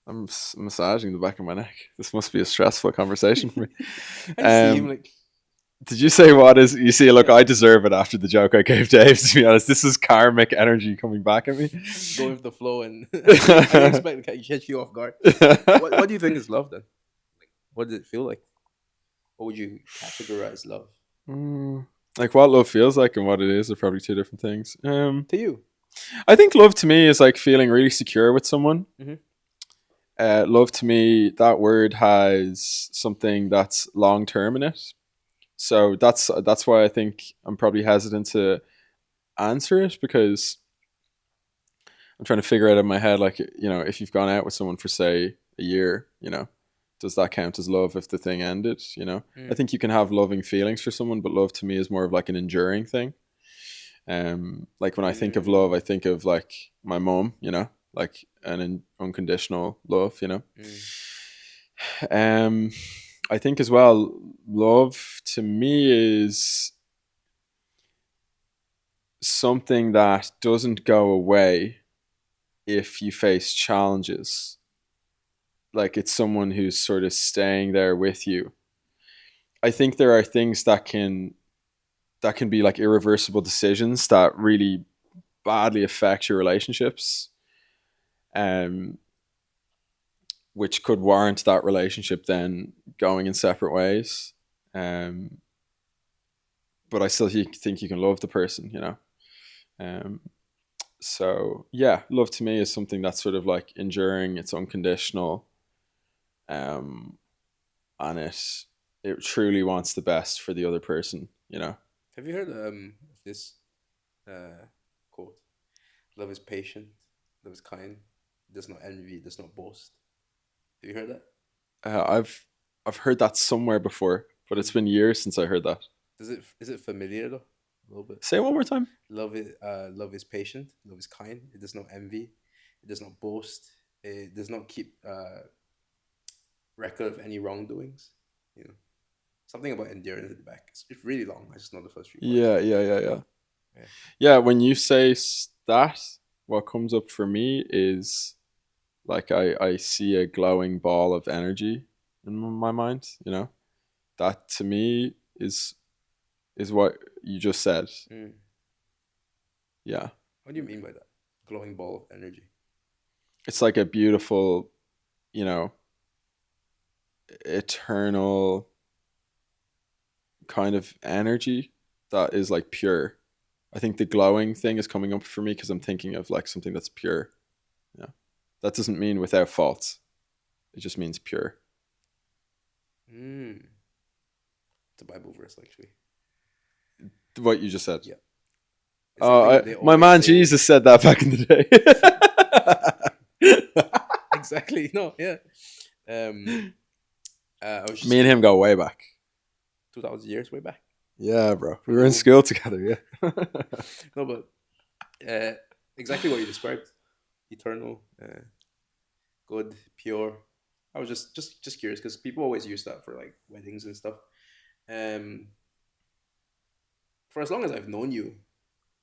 I'm massaging the back of my neck. This must be a stressful conversation for me. I see him like. Did you say what is? You see, look, I deserve it after the joke I gave Dave. To be honest, this is karmic energy coming back at me. Go with the flow, and I didn't expect to catch you off guard. What do you think is love then? Like, what does it feel like? What would you categorize love? Like what love feels like and what it is are probably two different things. To you? I think love to me is like feeling really secure with someone. Mm-hmm. Love to me, that word has something that's long term in it. So that's why I think I'm probably hesitant to answer it because I'm trying to figure out in my head, like, you know, if you've gone out with someone for say a year, you know, does that count as love if the thing ended? You know, I think you can have loving feelings for someone, but love to me is more of like an enduring thing. Like when I think of love, I think of like my mom, you know, like an unconditional love, you know. I think as well, love to me is something that doesn't go away if you face challenges. Like it's someone who's sort of staying there with you. I think there are things that can be like irreversible decisions that really badly affect your relationships, um, which could warrant that relationship then going in separate ways. Um, but I still think you can love the person, you know. Um, so yeah, love to me is something that's sort of like enduring. It's unconditional, um, and it truly wants the best for the other person, you know. Have you heard of this quote? Love is patient, love is kind, does not envy, does not boast. Have you heard that? I've heard that somewhere before, but it's Mm. been years since I heard that. Is it familiar though? A little bit. Say it one more time. Love is patient, love is kind, it does not envy, it does not boast, it does not keep record of any wrongdoings. You know. Something about endurance at the back. It's really long. I just know the first few parts. Yeah. Yeah. Yeah, when you say that, what comes up for me is like I see a glowing ball of energy in my mind, you know. That to me is what you just said. Mm. Yeah. What do you mean by that? Glowing ball of energy. It's like a beautiful, you know, eternal kind of energy that is like pure. I think the glowing thing is coming up for me because I'm thinking of like something that's pure. Yeah. That doesn't mean without faults. It just means pure. Mm. It's a Bible verse, actually. What you just said. Yeah. It's something that they My always man say. Jesus said that back in the day. Exactly. No. Yeah. I was just Me and him go way back. 2,000 years way back. Yeah, bro. We From were the in womb. school together. Yeah. No, but exactly what you described. Eternal, good, pure. I was just curious because people always use that for like weddings and stuff. Um, for as long as I've known you,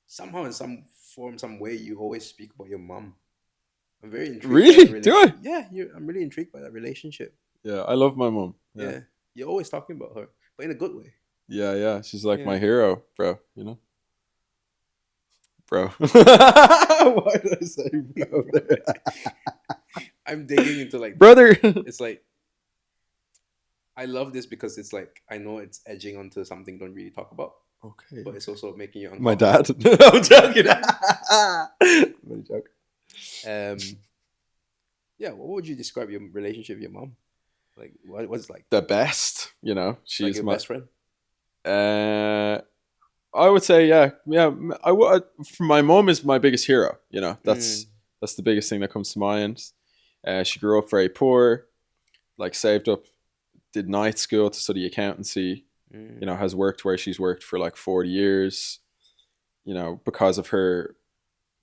somehow in some form, some way, you always speak about your mom. I'm very intrigued by that Really? Do I? relationship. Yeah, I'm really intrigued by that relationship. Yeah, I love my mom. Yeah. Yeah, you're always talking about her, but in a good way. Yeah. She's like Yeah. my hero, bro. You know? Bro. Why did I say bro? I'm digging into like Brother. it's like I love this because it's like I know it's edging onto something don't really talk about, Okay. but it's also making you My uncomfortable. dad. I'm joking. I'm joking. Um, yeah. What would you describe your relationship with your mom? Like, what's it like? The best, you know. Like She's your my best friend. I would say yeah. I would. My mom is my biggest hero. You know, Mm, that's the biggest thing that comes to mind. She grew up very poor, like saved up, did night school to study accountancy. mm, You know, has worked where she's worked for like 40 years. You know, because of her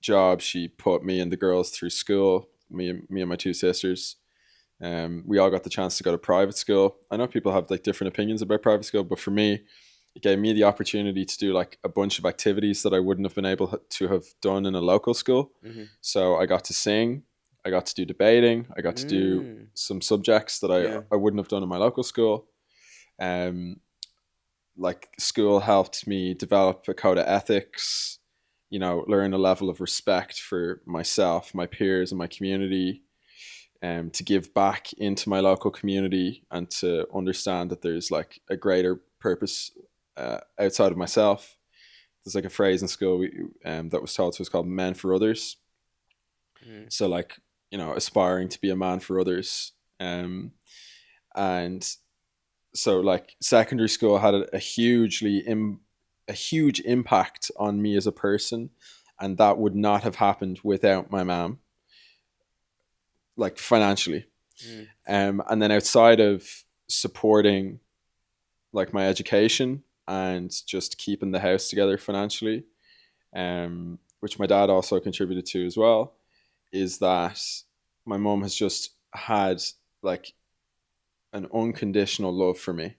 job, she put me and the girls through school. Me and my two sisters. We all got the chance to go to private school. I know people have like different opinions about private school, but for me, it gave me the opportunity to do like a bunch of activities that I wouldn't have been able to have done in a local school. mm-hmm. So I got to sing, I got to do debating, I got to do Mm, some subjects that yeah. I wouldn't have done in my local school. Like school helped me develop a code of ethics, you know, learn a level of respect for myself, my peers, and my community, to give back into my local community and to understand that there's like a greater purpose outside of myself. There's like a phrase in school that was taught to us called "men for others." Mm, So like, you know, aspiring to be a man for others, and so like secondary school had a huge impact on me as a person, and that would not have happened without my mom, like financially. mm, And then outside of supporting like my education and just keeping the house together financially, which my dad also contributed to as well, is that my mom has just had like an unconditional love for me.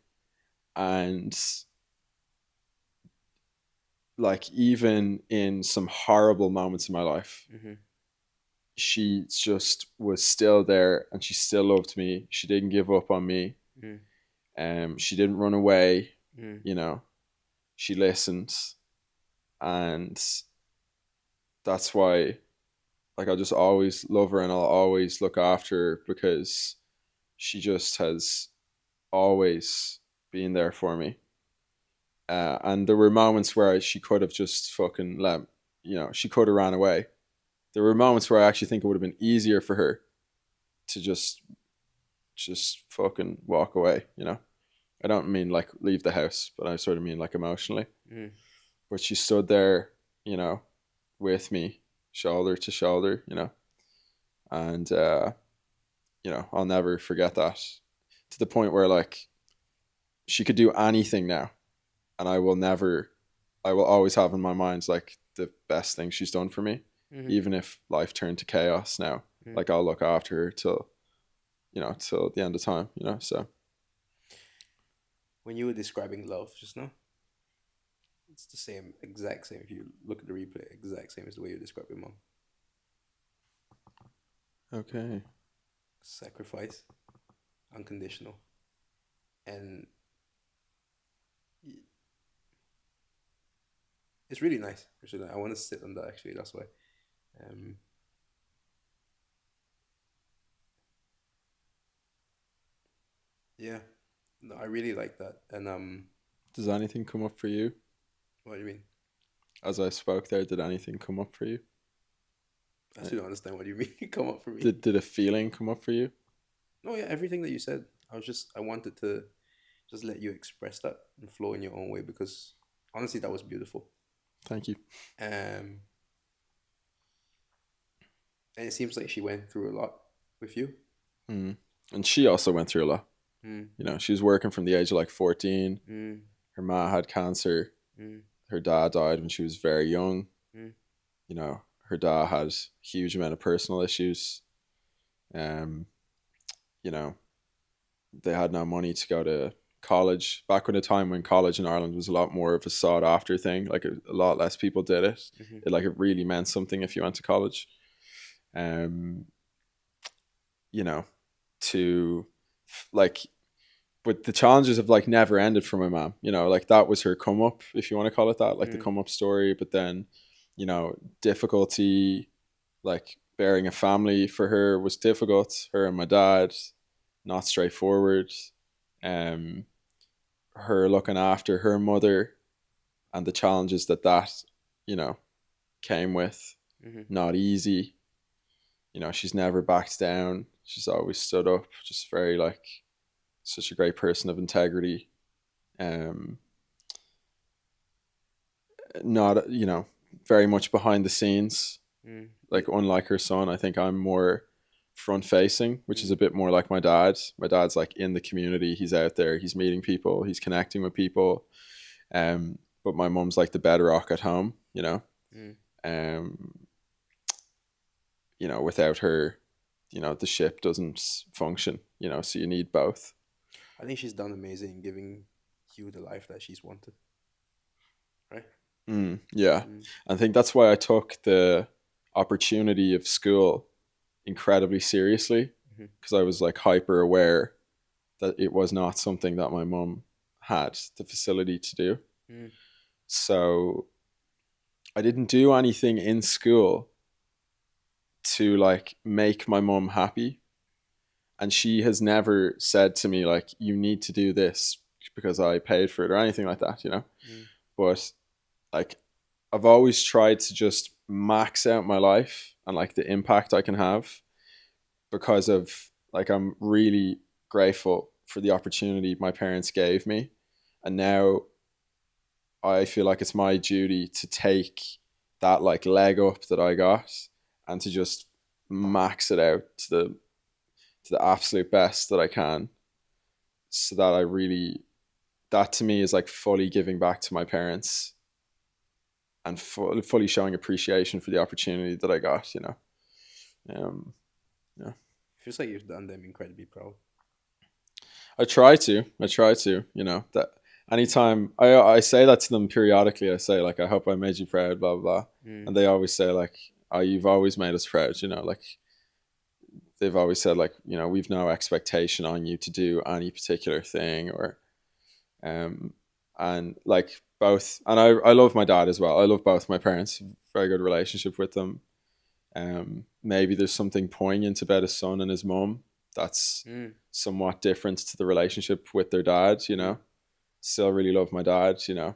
And like, even in some horrible moments in my life, she just was still there, and she still loved me. She didn't give up on me. She didn't run away. You know, she listened, and that's why, like, I'll just always love her, and I'll always look after her, because she just has always been there for me. And there were moments where she could have just fucking let, she could have ran away. There were moments where I actually think it would have been easier for her to just fucking walk away. I don't mean like leave the house, but I sort of mean like emotionally. But she stood there, with me, shoulder to shoulder, and I'll never forget that, to the point where, like, she could do anything now, and I will always have in my mind, like, the best thing she's done for me. Even if life turned to chaos now, like, I'll look after her till the end of time, so. When you were describing love just now, it's the same, exact same. If you look at the replay, exact same as the way you describe your mom. Okay. Sacrifice, unconditional, and it's really nice. I want to sit on that, actually. That's why. Yeah, no, I really like that. And does anything come up for you? What do you mean? As I spoke there, did anything come up for you? I still don't understand what you mean. Come up for me. Did a feeling come up for you? No, yeah, everything that you said. I wanted to just let you express that and flow in your own way, because honestly, that was beautiful. Thank you. And it seems like she went through a lot with you. And she also went through a lot. She was working from the age of like 14. Her ma had cancer. Her dad died when she was very young. Her dad had a huge amount of personal issues. They had no money to go to college. Back when the time when college in Ireland was a lot more of a sought after thing, like a lot less people did it. It really meant something if you went to college. But the challenges have like never ended for my mom. Like, that was her come up, if you want to call it that, like the come up story. But then, difficulty, like bearing a family for her was difficult. Her and my dad, not straightforward. Her looking after her mother and the challenges that came with, not easy. She's never backed down. She's always stood up, just very, like, such a great person of integrity. Not, very much behind the scenes. Like, unlike her son, I think I'm more front facing, which is a bit more like my dad. My dad's like in the community. He's out there. He's meeting people. He's connecting with people. But my mum's like the bedrock at home, without her, the ship doesn't function, so you need both. I think she's done amazing giving you the life that she's wanted. Right? Yeah. I think that's why I took the opportunity of school incredibly seriously, because I was like hyper aware that it was not something that my mum had the facility to do. So I didn't do anything in school to like make my mum happy. And she has never said to me, like, you need to do this because I paid for it or anything like that, But like, I've always tried to just max out my life and like the impact I can have, because of like, I'm really grateful for the opportunity my parents gave me. And now I feel like it's my duty to take that like leg up that I got and to just max it out to the absolute best that I can, so that that to me is like fully giving back to my parents and fully showing appreciation for the opportunity that I got, Yeah. Feels like you've done them incredibly proud. I try to, you know, that anytime I say that to them periodically. I say like, I hope I made you proud, blah blah blah. Mm. And they always say like, oh, you've always made us proud, you know, like they've always said like, you know, we've no expectation on you to do any particular thing, or um and like both, and I love my dad as well. I love both my parents, very good relationship with them. Maybe there's something poignant about his son and his mum that's Mm. somewhat different to the relationship with their dad, you Mm. know. Still really love my dad, you know.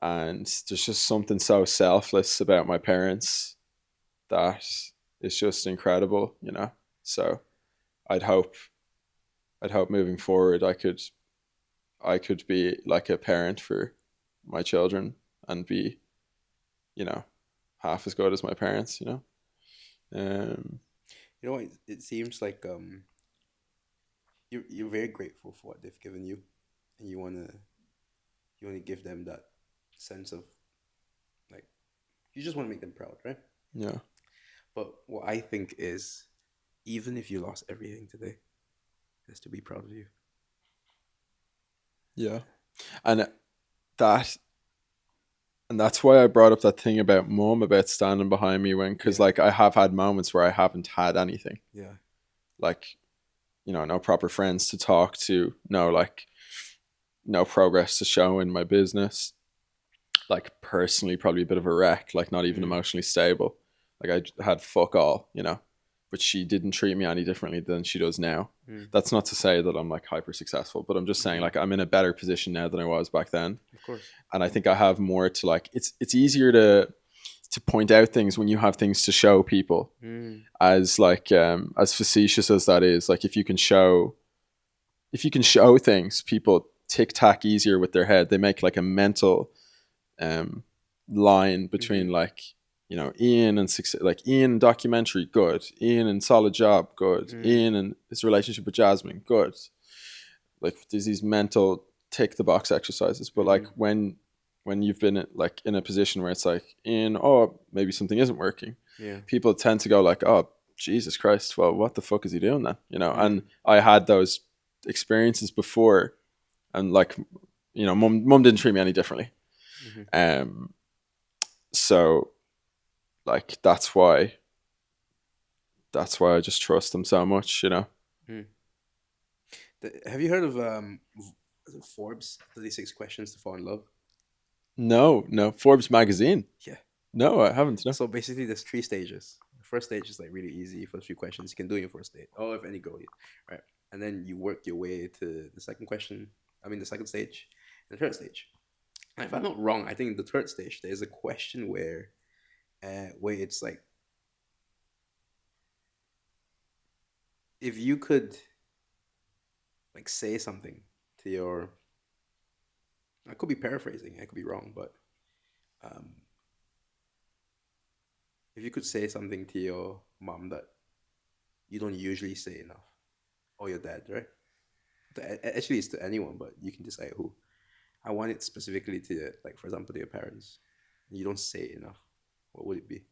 And there's just something so selfless about my parents that is just incredible, you know. So I'd hope I'd hope moving forward I could be like a parent for my children and be, you know, half as good as my parents, you know. Um You know, it seems like you're very grateful for what they've given you, and you wanna give them that sense of like you just want to make them proud, right? yeah. But what I think is, even if you lost everything today, is to be proud of you. Yeah. And that and that's why I brought up that thing about mum about standing behind me when, because Yeah, like I have had moments where I haven't had anything, yeah, like, you know, no proper friends to talk to, no like no progress to show in my business, like personally probably a bit of a wreck, like not even mm, emotionally stable, like I had fuck all, you know. But she didn't treat me any differently than she does now. mm, That's not to say that I'm like hyper successful, but I'm just saying mm, like I'm in a better position now than I was back then. of course. And I think I have more to like, it's easier to point out things when you have things to show people, Mm, as like as facetious as that is. Like if you can show things, people tic tac easier with their head. They make like a mental um line mm-hmm, between like, you know, Ian and success, like Ian documentary good, Ian and solid job good, mm, Ian and his relationship with Jasmine good. Like there's these mental tick the box exercises. But mm-hmm, like when you've been like in a position where it's like, in, oh, maybe something isn't working, yeah, people tend to go like, oh, Jesus Christ, well, what the fuck is he doing then, you know. mm, And I had those experiences before, and like, you know, mum didn't treat me any differently. mm-hmm, um so like that's why I just trust them so much, you know. mm. Have you heard of was it Forbes 36 questions to fall in love? No, no, Forbes magazine. Yeah. No, I haven't. No. So basically, there's three stages. The first stage is like really easy. First few questions you can do in your first date. Oh, if any go, right? And then you work your way to the second question. I mean, the second stage, and the third stage. And if I'm not wrong, I think in the third stage there's a question where it's like, if you could like say something to your, I could be paraphrasing, I could be wrong, but um, if you could say something to your mom that you don't usually say enough, or your dad, right? Actually, it's to anyone, but you can decide who. I want it specifically to, like, for example, to your parents. You don't say it enough. What would it be?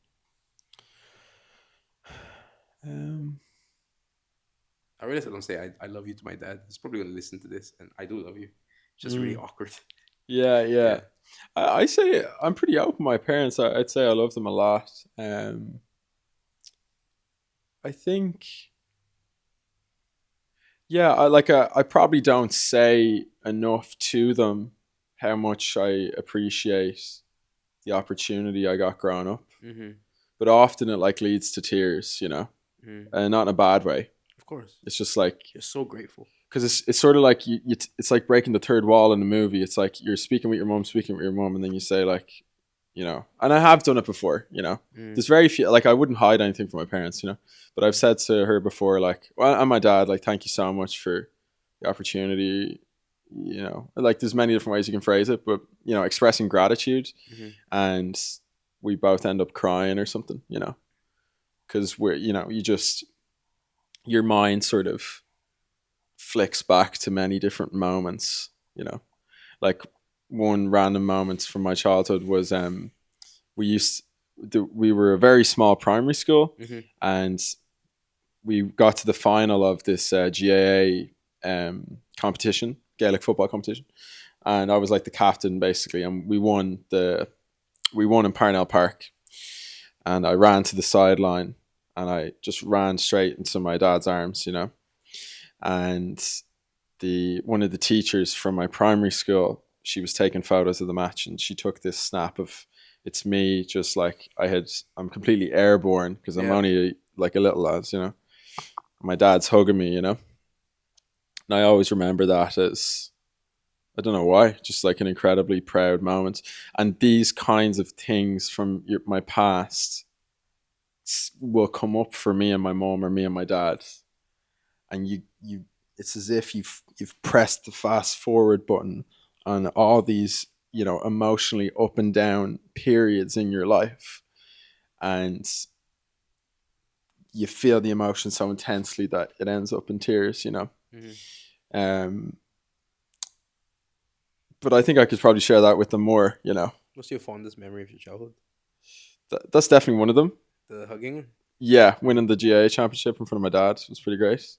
um I realize I don't say I love you to my dad. He's probably gonna listen to this, and I do love you. It's just really mm, awkward. yeah, yeah. Yeah. I say I'm pretty open with my parents. I'd say I love them a lot. I think, yeah, I probably don't say enough to them how much I appreciate the opportunity I got growing up. Mm-hmm. But often it like leads to tears, you know, Mm. and not in a bad way. Of course. It's just like, You're so grateful. because it's sort of like it's like breaking the third wall in the movie. It's like you're speaking with your mom, and then you say like, you know, and I have done it before, you know. Mm. There's very few, like I wouldn't hide anything from my parents, you know, but I've said to her before, like, well, and my dad, like, thank you so much for the opportunity, you know, like there's many different ways you can phrase it, but you know, expressing gratitude, Mm-hmm. and we both end up crying or something, you know, because we're, you know, you just, your mind sort of flicks back to many different moments, you know. Like one random moment from my childhood was we used we were a very small primary school, Mm-hmm. and we got to the final of this GAA competition, Gaelic football competition, and I was like the captain basically, and we won in Parnell Park, and I ran to the sideline, and I just ran straight into my dad's arms, and the one of the teachers from my primary school, she was taking photos of the match, and she took this snap of it's me, just like I'm completely airborne because I'm only like a little lad. My dad's hugging me, and I always remember that as, I don't know why, just like an incredibly proud moment. And these kinds of things from my past will come up for me and my mom or me and my dad, and it's as if you've pressed the fast forward button on all these emotionally up and down periods in your life, and you feel the emotion so intensely that it ends up in tears. Mm-hmm. But I think I could probably share that with them more. What's your fondest memory of your childhood? That's definitely one of them. The hugging? Yeah, winning the GA championship in front of my dad was pretty great.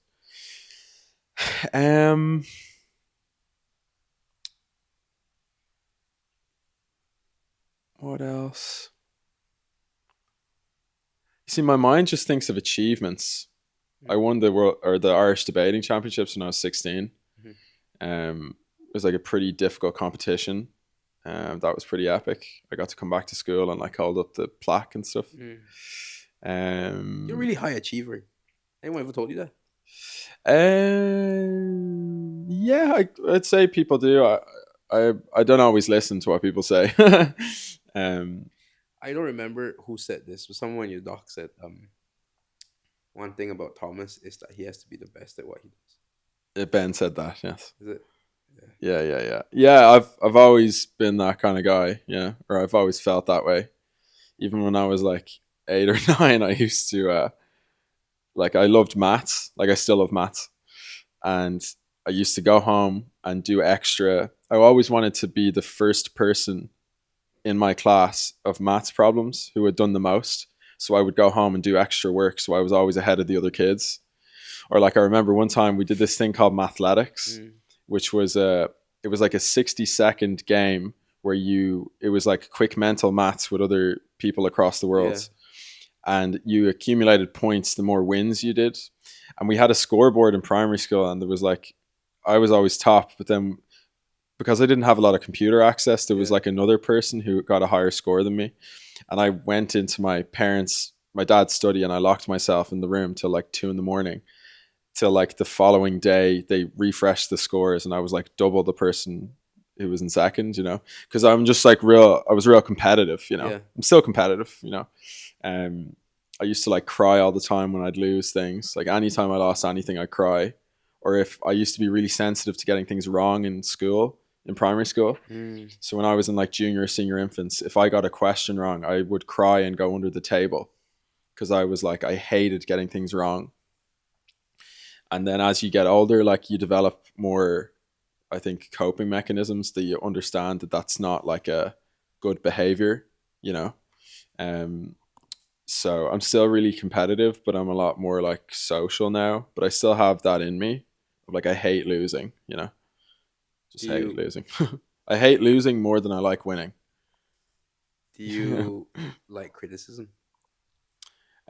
What else? You see, my mind just thinks of achievements. I won the world or the Irish debating championships when I was 16. Mm-hmm. It was like a pretty difficult competition. That was pretty epic. I got to come back to school and like hold up the plaque and stuff. You're a really high achiever. Anyone ever told you that? Yeah, I'd say people do. I don't always listen to what people say. I don't remember who said this, but someone in your doc said one thing about Thomas is that he has to be the best at what he does. Ben said that, yes. Is it? Yeah. I've always been that kind of guy, or I've always felt that way. Even when I was like 8 or 9, I used to like I loved maths. Like I still love maths, and I used to go home and do extra. I always wanted to be the first person in my class of maths problems who had done the most. So I would go home and do extra work. So I was always ahead of the other kids. Or like I remember one time we did this thing called Mathletics, which was it was like a 60-second game where it was like quick mental maths with other people across the world. And you accumulated points the more wins you did. And we had a scoreboard in primary school, and there was like, I was always top, but then because I didn't have a lot of computer access, there was like another person who got a higher score than me. And I went into my dad's study, and I locked myself in the room till like 2 a.m. till like the following day they refreshed the scores, and I was like double the person who was in second, because I'm just like I was real competitive, I'm still competitive, I used to like cry all the time when I'd lose things. Like anytime I lost anything, I'd cry. Or if I used to be really sensitive to getting things wrong in primary school. So when I was in like junior or senior infants, if I got a question wrong, I would cry and go under the table because I was like, I hated getting things wrong. And then as you get older, like you develop more, I think, coping mechanisms that you understand that that's not like a good behavior, So I'm still really competitive, but I'm a lot more like social now. But I still have that in me. Like I hate losing, Just hate losing. I hate losing more than I like winning. Do you like criticism?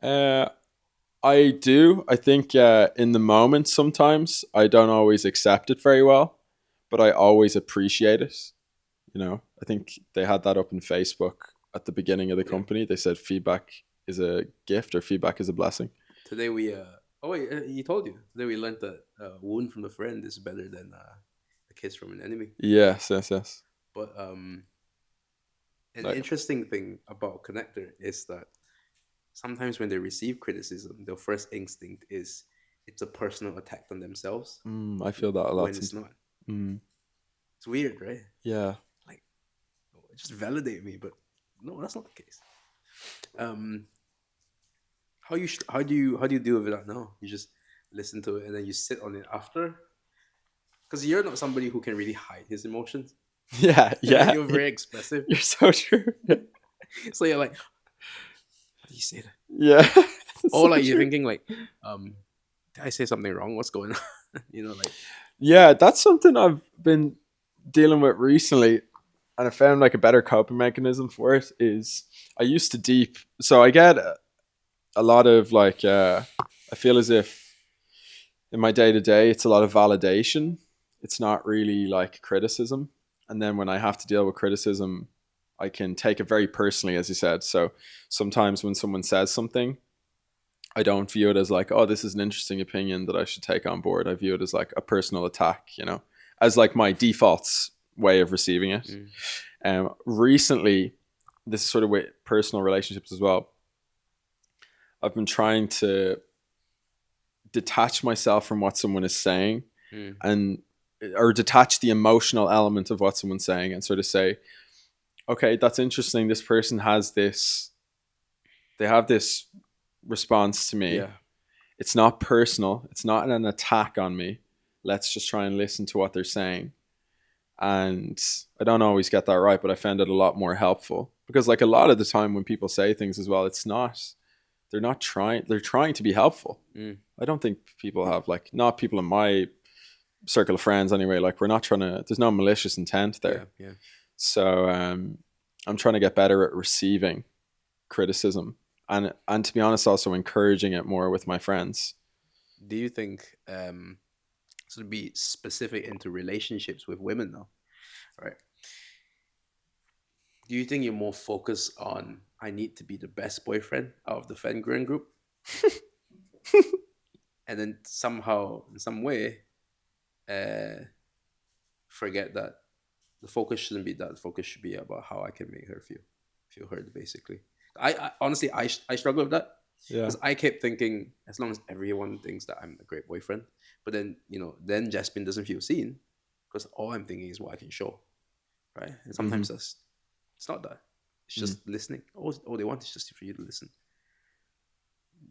I do. I think in the moment sometimes I don't always accept it very well, but I always appreciate it. I think they had that up in Facebook at the beginning of the company. They said feedback is a gift or feedback is a blessing. Today we he told you. Today we learned that a wound from a friend is better than a kiss from an enemy. Yes. But an interesting thing about Connector is that sometimes when they receive criticism, their first instinct is it's a personal attack on themselves. I feel that a lot. When it's not. It's weird, right? Yeah. Like, just validate me, but no, that's not the case. How do you deal with that now? You just listen to it and then you sit on it after, because you're not somebody who can really hide his emotions. Yeah. You're very expressive. You're so true. So you're like, how do you say that? Yeah. Or So like you're true. thinking like, did I say something wrong? What's going on? Like Yeah, that's something I've been dealing with recently, and I found like a better coping mechanism for it is I used to deep. So I get a lot of like I feel as if in my day to day it's a lot of validation. It's not really like criticism. And then when I have to deal with criticism, I can take it very personally, as you said. So sometimes when someone says something, I don't view it as like, oh, this is an interesting opinion that I should take on board. I view it as like a personal attack, as like my default way of receiving it. mm, Recently, this is sort of with personal relationships as well. I've been trying to detach myself from what someone is saying mm, and or detach the emotional element of what someone's saying and sort of say, okay, that's interesting. This person has this, they have this response to me. yeah. It's not personal. It's not an attack on me. Let's just try and listen to what they're saying. And I don't always get that right, but I found it a lot more helpful because, like, a lot of the time when people say things as well, it's not, they're not trying, they're trying to be helpful. Mm, I don't think people have, like, not people in my circle of friends anyway, like, we're not trying to, there's no malicious intent yeah, there. yeah. So I'm trying to get better at receiving criticism and to be honest, also encouraging it more with my friends. Do you think so to be specific into relationships with women now, right? Do you think you're more focused on I need to be the best boyfriend out of the friend group, and then somehow in some way uh, forget that the focus shouldn't be that. The focus should be about how I can make her feel heard. Basically, I honestly I struggle with that Yeah. because I kept thinking as long as everyone thinks that I'm a great boyfriend, but then then Jasmine doesn't feel seen because all I'm thinking is what I can show, right? And Mm-hmm. sometimes it's not that. It's just listening. All they want is just for you to listen.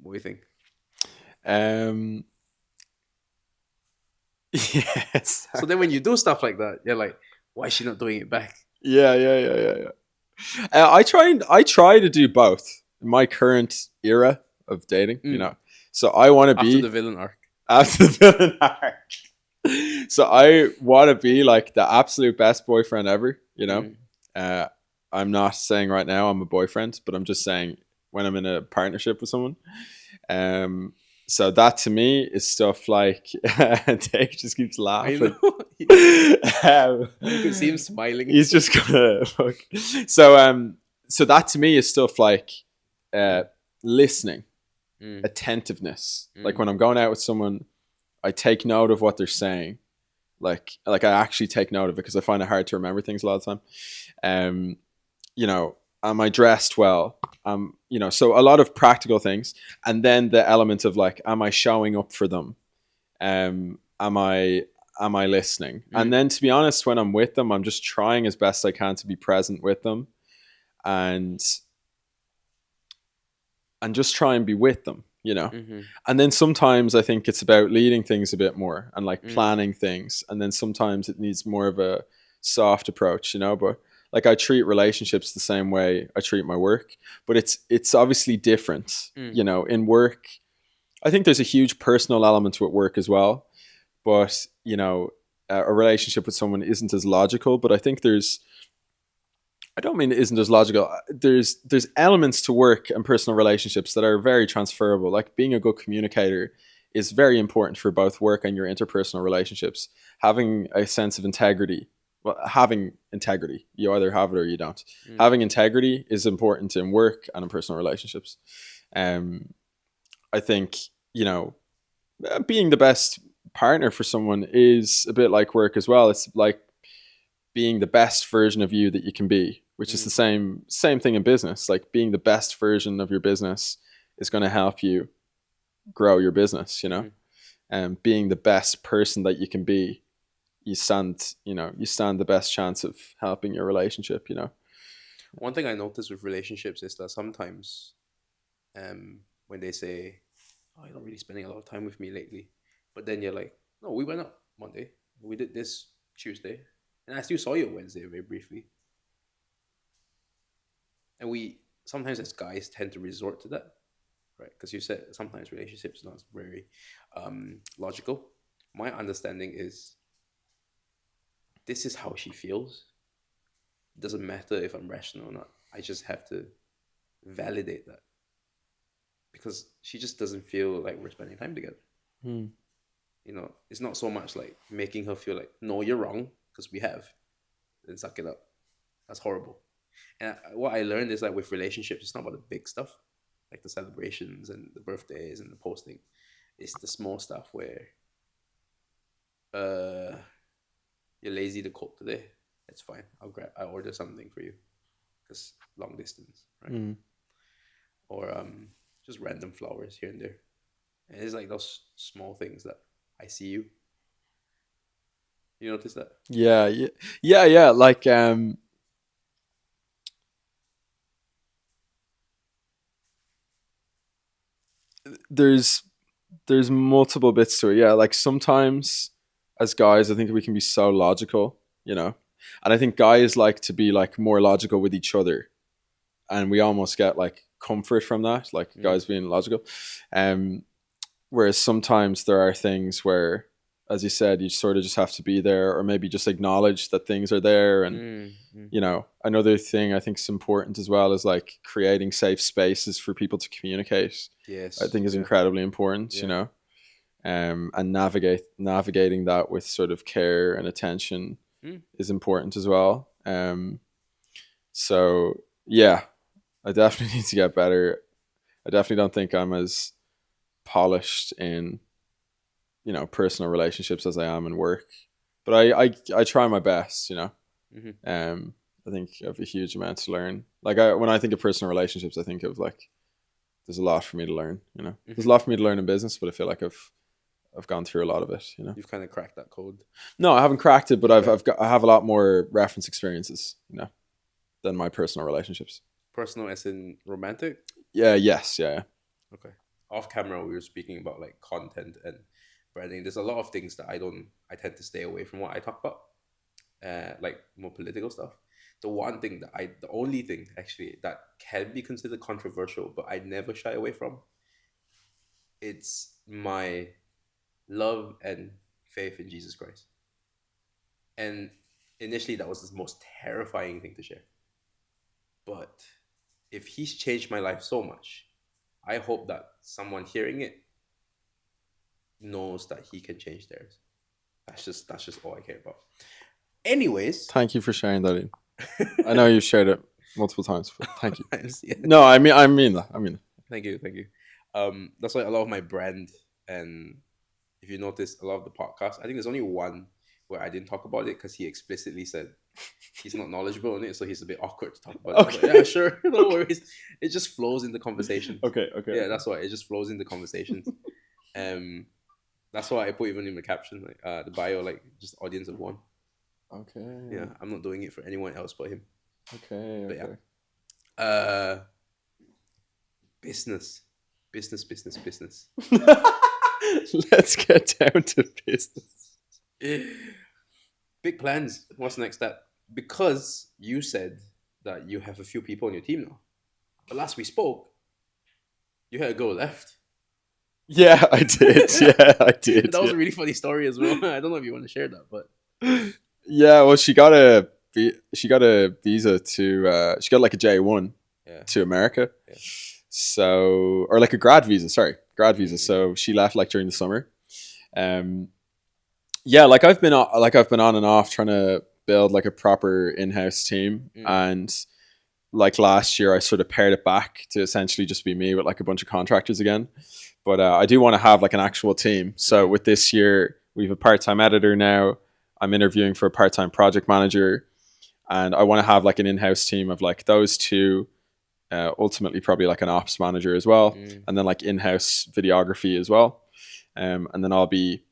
What do you think? Um. Yes. So then when you do stuff like that, you're like, why is she not doing it back? Yeah. I try to do both in my current era of dating. Mm. So I want to After be the villain arc. after the villain arc. So I want to be like the absolute best boyfriend ever. Mm. Uh, I'm not saying right now I'm a boyfriend, but I'm just saying when I'm in a partnership with someone. Um, so that to me is stuff like Dave just keeps I laughing. know. You could see him um, smiling. he's just gonna fuck. So that to me is stuff like uh, Mm. listening, Mm. attentiveness. Like Mm. when I'm going out with someone, I take note of what they're saying. Like I actually take note of it because I find it hard to remember things a lot of the time. Um, am I dressed well? So a lot of practical things, and then the element of like, am I showing up for them? Am I listening? And Mm. then to be honest, when I'm with them, I'm just trying as best I can to be present with them, and just try and be with them. Mm-hmm. And then sometimes I think it's about leading things a bit more and like Mm. planning things, and then sometimes it needs more of a soft approach. But like I treat relationships the same way I treat my work, but it's obviously different. Mm. In work, I think there's a huge personal element to it work as well, but a relationship with someone isn't as logical. But I think I don't mean it isn't as logical. There's elements to work and personal relationships that are very transferable. Like being a good communicator is very important for both work and your interpersonal relationships. Having a sense of integrity. Well, having integrity. You either have it or you don't. Mm. Having integrity is important in work and in personal relationships. I think, being the best partner for someone is a bit like work as well. It's like being the best version of you that you can be, which is Mm. the same thing in business. Like being the best version of your business is going to help you grow your business, Mm-hmm. and being the best person that you can be, you stand the best chance of helping your relationship. One thing I noticed with relationships is that sometimes when they say, oh, you're not really spending a lot of time with me lately, but then you're like, no, we went out Monday, we did this Tuesday, and I still saw you Wednesday very briefly. And we sometimes as guys tend to resort to that. right? Because you said sometimes relationships not very logical. My understanding is this is how she feels. It doesn't matter if I'm rational or not. I just have to validate that because she just doesn't feel like we're spending time together. Mm. You know, it's not so much like making her feel like, no, you're wrong, because we have. Then suck it up. That's horrible. And what I learned is that with relationships, it's not about the big stuff, like the celebrations and the birthdays and the posting. It's the small stuff where you're lazy to cook today. It's fine. I order something for you because long distance, right? Mm. Or just random flowers here and there. And it's like those small things that I see you. You notice that? Yeah. Like there's multiple bits to it. Yeah, like sometimes as guys, I think we can be so logical, you know, and I think guys like to be like more logical with each other, and we almost get like comfort from that, like guys being logical. Whereas sometimes there are things where, as you said, you sort of just have to be there, or maybe just acknowledge that things are there. And you know, another thing I think is important as well is like creating safe spaces for people to communicate. Yes, I think is incredibly important. You know, and navigating that with sort of care and attention is important as well. So yeah, I definitely need to get better. I definitely don't think I'm as polished in, you know, personal relationships as I am in work, but I try my best, you know. I think I have a huge amount to learn. Like when I think of personal relationships, I think of like there's a lot for me to learn, you know. There's a lot for me to learn in business, but I feel like I've gone through a lot of it, you know. You've kind of cracked that code. No, I haven't cracked it, but I have a lot more reference experiences, you know, than my personal relationships. Personal as in romantic? Yeah, yes, yeah. Okay. Off camera, we were speaking about like content and branding. There's a lot of things that I tend to stay away from what I talk about, like more political stuff. The only thing actually that can be considered controversial, but I never shy away from, it's my love and faith in Jesus Christ. And initially, that was the most terrifying thing to share. But if he's changed my life so much, I hope that someone hearing it knows that he can change theirs. That's just all I care about. Anyways, thank you for sharing that, Ian. I know you've shared it multiple times, but thank you. Yeah. No, I mean that. Thank you. That's why a lot of my brand, and if you notice a lot of the podcasts, I think there's only one where I didn't talk about it because he explicitly said he's not knowledgeable on it, so he's a bit awkward to talk about it. Like, yeah, sure, no worries. It just flows into conversation. Okay. Yeah, that's why it just flows into conversations. That's why I put even in the caption, like the bio, like just audience of one. Okay. Yeah, I'm not doing it for anyone else but him. Okay. But yeah. Business. Let's get down to business. Big plans. What's the next step? Because you said that you have a few people on your team now. But last we spoke, you had a girl left. Yeah, I did. That was a really funny story as well. I don't know if you want to share that, but yeah, well, she got a visa to she got like a J1 to America. Yeah. So, or like a grad visa. So she left like during the summer. Yeah, like I've been on and off trying to build like a proper in-house team, and like last year I sort of pared it back to essentially just be me with like a bunch of contractors again. But I do want to have like an actual team. So with this year, we have a part-time editor now. I'm interviewing for a part-time project manager, and I want to have like an in-house team of like those two, ultimately probably like an ops manager as well, and then like in-house videography as well. And then I'll be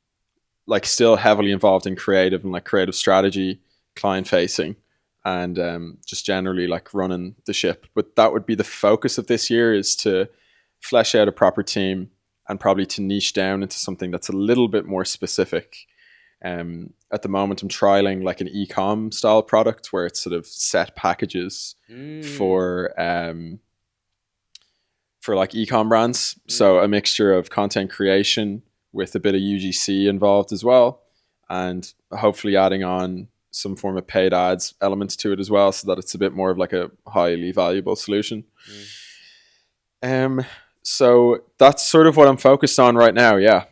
like still heavily involved in creative and like creative strategy, client facing, and just generally like running the ship. But that would be the focus of this year, is to flesh out a proper team and probably to niche down into something that's a little bit more specific. At the moment, I'm trialing like an e-com style product where it's sort of set packages for for like ecom brands. So a mixture of content creation with a bit of UGC involved as well, and hopefully adding on some form of paid ads elements to it as well, so that it's a bit more of like a highly valuable solution. So that's sort of what I'm focused on right now. Yeah.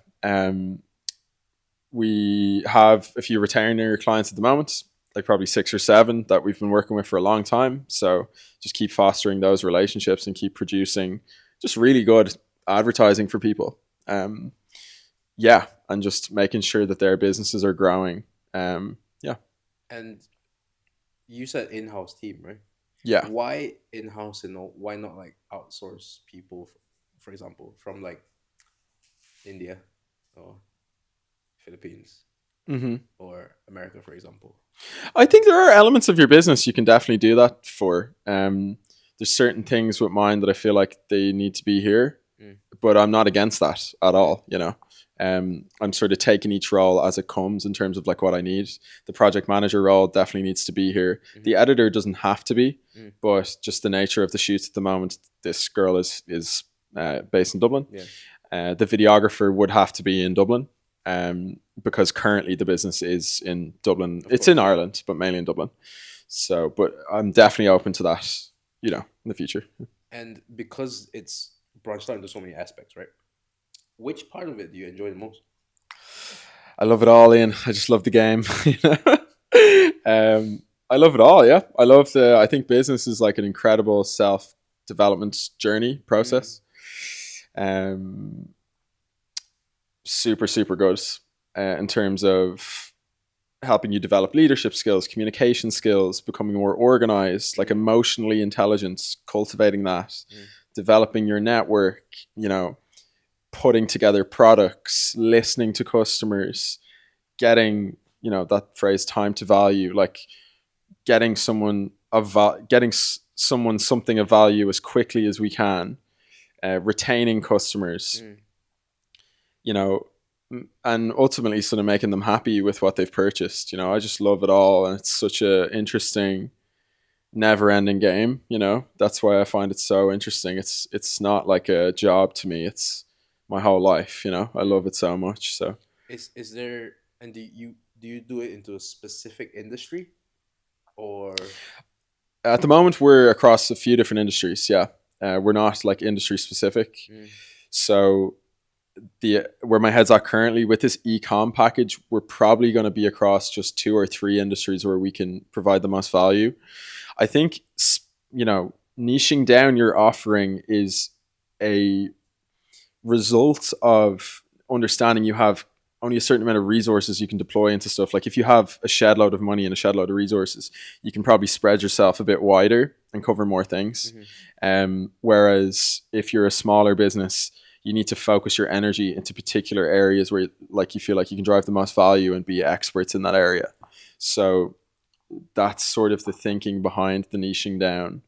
We have a few retainer clients at the moment, like probably 6 or 7 that we've been working with for a long time. So just keep fostering those relationships and keep producing just really good advertising for people. Yeah, and just making sure that their businesses are growing. Yeah. And you said in-house team, right? Yeah. Why in-house and why not like outsource people, for example, from like India or Philippines or America, for example? I think there are elements of your business you can definitely do that for. There's certain things with mine that I feel like they need to be here, but I'm not against that at all. You know, I'm sort of taking each role as it comes in terms of like what I need. The project manager role definitely needs to be here. The editor doesn't have to be, but just the nature of the shoots at the moment, this girl is based in Dublin. Yeah. The videographer would have to be in Dublin. Because currently the business is in Dublin. It's in Ireland, but mainly in Dublin. So, but I'm definitely open to that, you know, in the future. And because it's branched out into so many aspects, right? Which part of it do you enjoy the most? I love it all, Ian. I just love the game. You know? I love it all. Yeah, I think business is like an incredible self-development journey process. Super, super good in terms of helping you develop leadership skills, communication skills, becoming more organized, like emotionally intelligent, cultivating that, developing your network, you know, putting together products, listening to customers, getting, you know, that phrase time to value, like getting someone something of value as quickly as we can, retaining customers, you know, and ultimately sort of making them happy with what they've purchased. You know, I just love it all, and it's such a interesting, never-ending game. You know, that's why I find it so interesting. It's not like a job to me. It's my whole life. You know, I love it so much. So is there, and do you do it into a specific industry, or at the moment we're across a few different industries. Yeah, we're not like industry specific. So where my head's at currently with this e-com package, we're probably going to be across just 2 or 3 industries where we can provide the most value. I think, you know, niching down your offering is a result of understanding you have only a certain amount of resources you can deploy into stuff. Like if you have a shed load of money and a shed load of resources, you can probably spread yourself a bit wider and cover more things. Whereas if you're a smaller business, you need to focus your energy into particular areas where like you feel like you can drive the most value and be experts in that area. So that's sort of the thinking behind the niching down,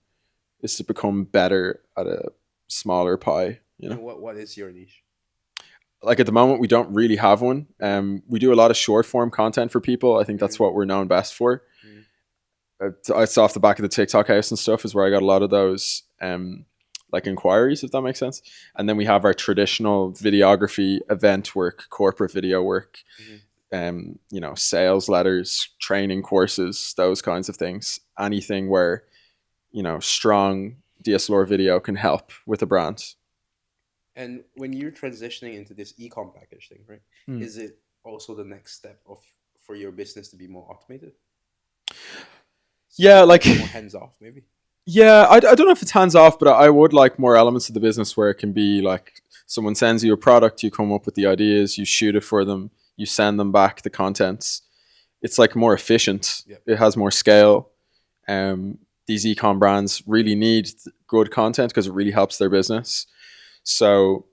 is to become better at a smaller pie. You know, and what is your niche? Like at the moment, we don't really have one. We do a lot of short form content for people. I think that's what we're known best for. It's off the back of the TikTok house and stuff is where I got a lot of those like inquiries, if that makes sense. And then we have our traditional videography, event work, corporate video work, you know, sales letters, training courses, those kinds of things. Anything where, you know, strong DSLR video can help with a brand. And when you're transitioning into this e-com package thing, right? Is it also the next step for your business to be more automated? Yeah, like more hands off, maybe. Yeah, I don't know if it's hands off, but I would like more elements of the business where it can be like someone sends you a product, you come up with the ideas, you shoot it for them, you send them back the contents. It's like more efficient. Yep. It has more scale. These e-com brands really need good content because it really helps their business. So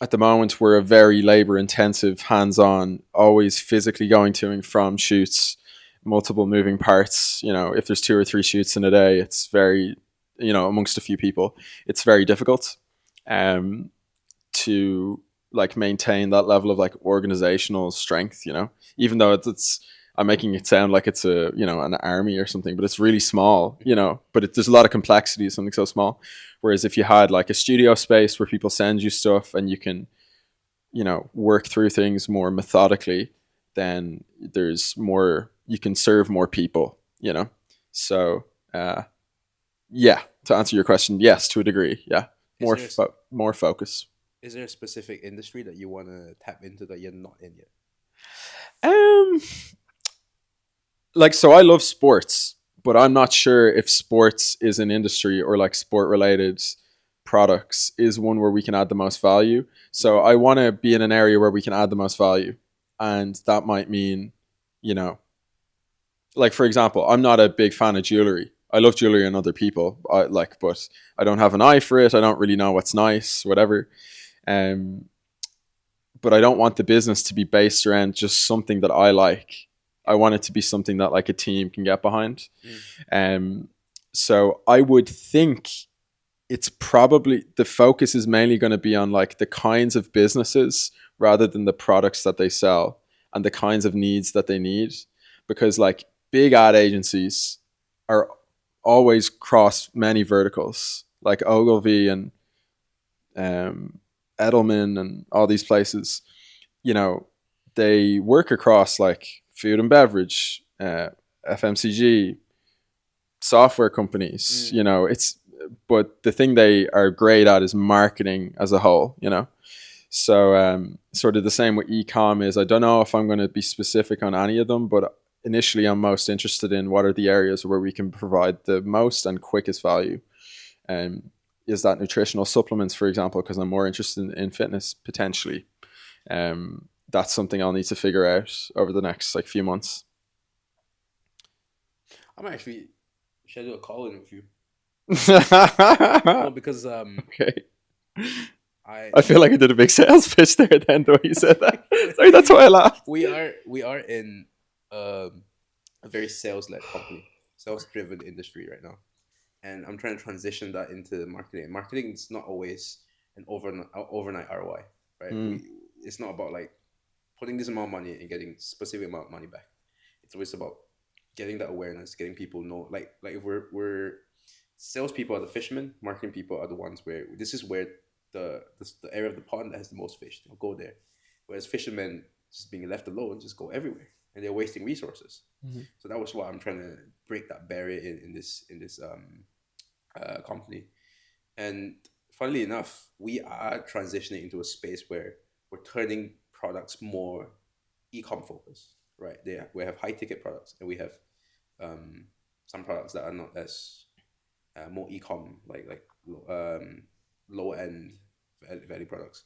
at the moment, we're a very labor intensive, hands-on, always physically going to and from shoots, multiple moving parts. You know, if there's 2 or 3 shoots in a day, it's very, you know, amongst a few people, it's very difficult to like maintain that level of like organizational strength, you know, even though it's I'm making it sound like it's a, you know, an army or something, but it's really small, you know, but there's a lot of complexity in something so small. Whereas if you had like a studio space where people send you stuff and you can, work through things more methodically, then there's more, you can serve more people. So, yeah, to answer your question, yes, to a degree. Yeah. Is there More focus. is there a specific industry that you want to tap into that you're not in yet? Um, so I love sports, but I'm not sure if sports is an industry or like sport related products is one where we can add the most value. So I want to be in an area where we can add the most value. And that might mean, like for example, I'm not a big fan of jewelry. I love jewelry on other people, but I don't have an eye for it. I don't really know what's nice, whatever. Um, but I don't want the business to be based around just something that I like. I want it to be something that like a team can get behind. So I would think it's probably the focus is mainly going to be on like the kinds of businesses rather than the products that they sell and the kinds of needs that they need, because like big ad agencies are always cross many verticals, like Ogilvy and Edelman and all these places. They work across like food and beverage, FMCG, software companies. But the thing they are great at is marketing as a whole. So sort of the same with ecom is. I don't know if I'm going to be specific on any of them, but initially I'm most interested in what are the areas where we can provide the most and quickest value. Is that nutritional supplements, for example, because I'm more interested in fitness potentially. That's something I'll need to figure out over the next like few months. I'm actually schedule a call in with you. Well, because okay. I feel like I did a big sales pitch there then the way you said that. Sorry, that's why I laughed. We are in a very sales-led company, sales-driven industry right now. And I'm trying to transition that into marketing. Marketing is not always an overnight ROI, right? It's not about like putting this amount of money and getting specific amount of money back. It's always about getting that awareness, getting people know. Like if we're salespeople are the fishermen, marketing people are the ones where this is where the area of the pond that has the most fish. They'll go there, whereas fishermen just being left alone just go everywhere, and they're wasting resources. So that was why I'm trying to break that barrier in this company. And funnily enough, we are transitioning into a space where we're turning products more e-com focused, right? We have high ticket products, and we have some products that are not as more e-com, like low end value products.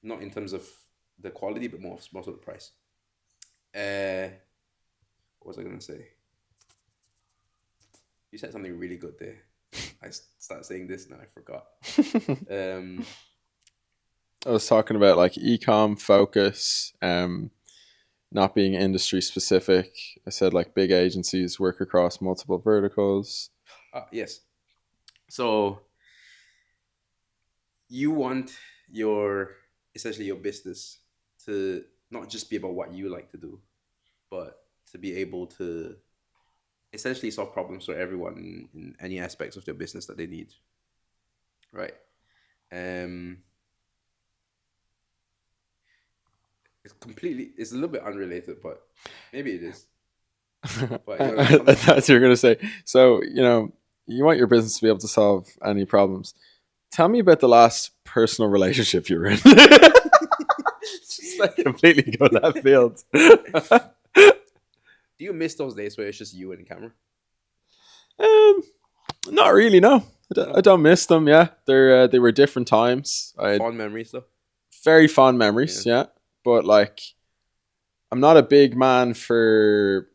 Not in terms of the quality, but more of the price. What was I gonna say? You said something really good there. I started saying this and I forgot. I was talking about like e-com focus, not being industry specific. I said like big agencies work across multiple verticals. Yes. So you want essentially your business to not just be about what you like to do, but to be able to essentially solve problems for everyone in any aspects of their business that they need. Right. It's a little bit unrelated, but maybe it is. But, I thought you were going to say, so, you want your business to be able to solve any problems. Tell me about the last personal relationship you were in. Just like completely go left field. Do you miss those days where it's just you and the camera? Not really, no. I don't miss them, yeah. They were different times. Fond memories, though? Very fond memories, yeah. But, like, I'm not a big man for,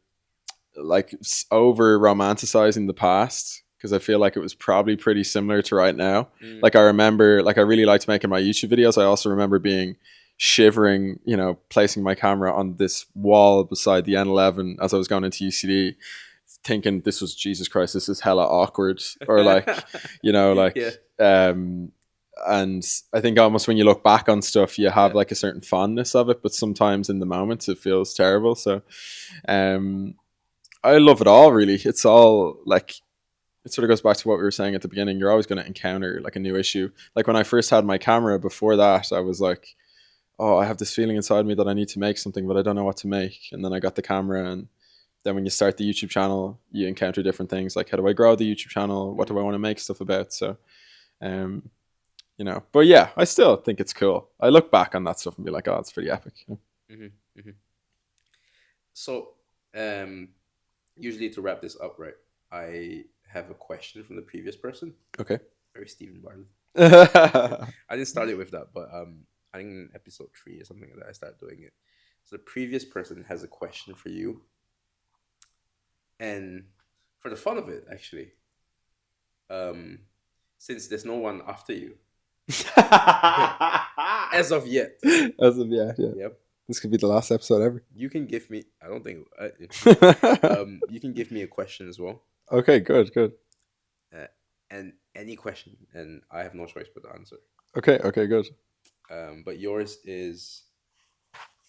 like, over-romanticizing the past, because I feel like it was probably pretty similar to right now. Like, I remember, like, I really liked making my YouTube videos. I also remember being shivering, placing my camera on this wall beside the N11 as I was going into UCD, thinking this was, Jesus Christ, this is hella awkward, or like, and I think almost when you look back on stuff, you have like a certain fondness of it, but sometimes in the moment it feels terrible. So I love it all, really. It's all like, it sort of goes back to what we were saying at the beginning. You're always going to encounter like a new issue. Like when I first had my camera, before that, I was like, oh, I have this feeling inside me that I need to make something, but I don't know what to make. And then I got the camera, and then when you start the YouTube channel, you encounter different things like, how do I grow the YouTube channel? What do I want to make stuff about? So, um, but yeah, I still think it's cool. I look back on that stuff and be like, oh, it's pretty epic. Mm-hmm. Mm-hmm. So, usually to wrap this up, right, I have a question from the previous person. Okay. Very Stephen Bartlett. I didn't start it with that, but I think in episode 3 or something like that, I started doing it. So the previous person has a question for you. And for the fun of it, actually, since there's no one after you, as of yet. As of yet, yeah. Yep. This could be the last episode ever. You can give me, I don't think, you can give me a question as well. Okay, good. And any question, and I have no choice but to answer. Okay, good. But yours is,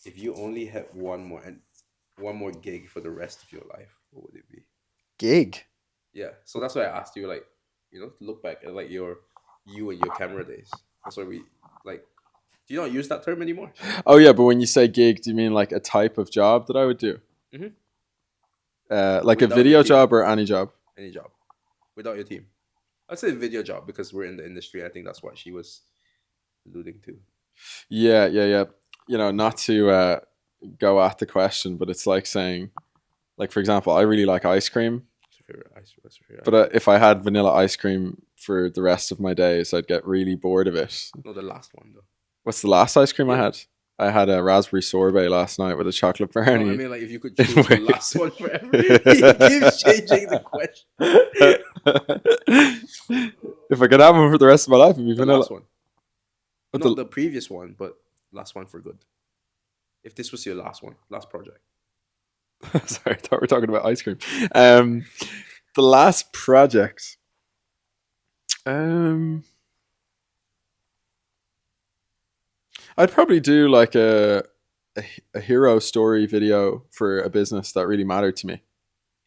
if you only had one more gig for the rest of your life, what would it be? Gig? Yeah. So that's why I asked you, like, to look back at like you and your camera days. That's why we like. Do you not use that term anymore? Oh yeah, but when you say gig, do you mean like a type of job that I would do? Mm-hmm. Like without a video job or any job? Any job, without your team. I'd say video job because we're in the industry. I think that's what she was alluding to. Yeah. Not to go at the question, but it's like saying, like for example, I really like ice cream. What's your favorite? But if I had vanilla ice cream for the rest of my days, I'd get really bored of it. No, the last one though. What's the last ice cream I had? I had a raspberry sorbet last night with a chocolate brownie. No, I mean, like, if you could choose the last one forever, he keeps changing the question. If I could have one for the rest of my life, it'd be the vanilla. Last one. Not the previous one, but last one for good. If this was your last project. Sorry, I thought we were talking about ice cream. The last project. I'd probably do like a hero story video for a business that really mattered to me.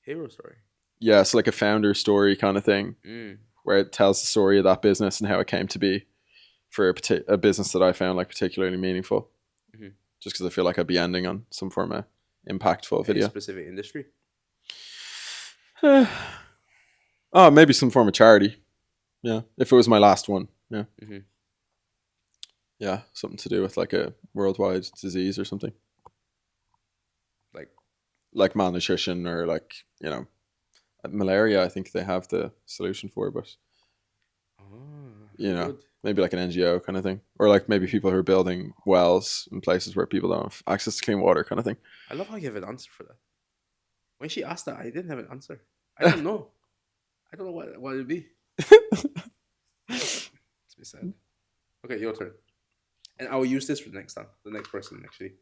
Hero story? Yeah, it's like a founder story kind of thing, where it tells the story of that business and how it came to be for a business that I found like particularly meaningful. Mm-hmm. Just because I feel like I'd be ending on some form of impactful video. Any specific industry? Maybe some form of charity. Yeah, if it was my last one. Yeah. Mm-hmm. Yeah, something to do with like a worldwide disease or something. Like malnutrition or like, malaria, I think they have the solution for, but maybe like an NGO kind of thing. Or like maybe people who are building wells in places where people don't have access to clean water kind of thing. I love how you have an answer for that. When she asked that, I didn't have an answer. I don't know. I don't know what it would be. It's a bit sad. Okay, your turn. And I will use this for the next person, actually.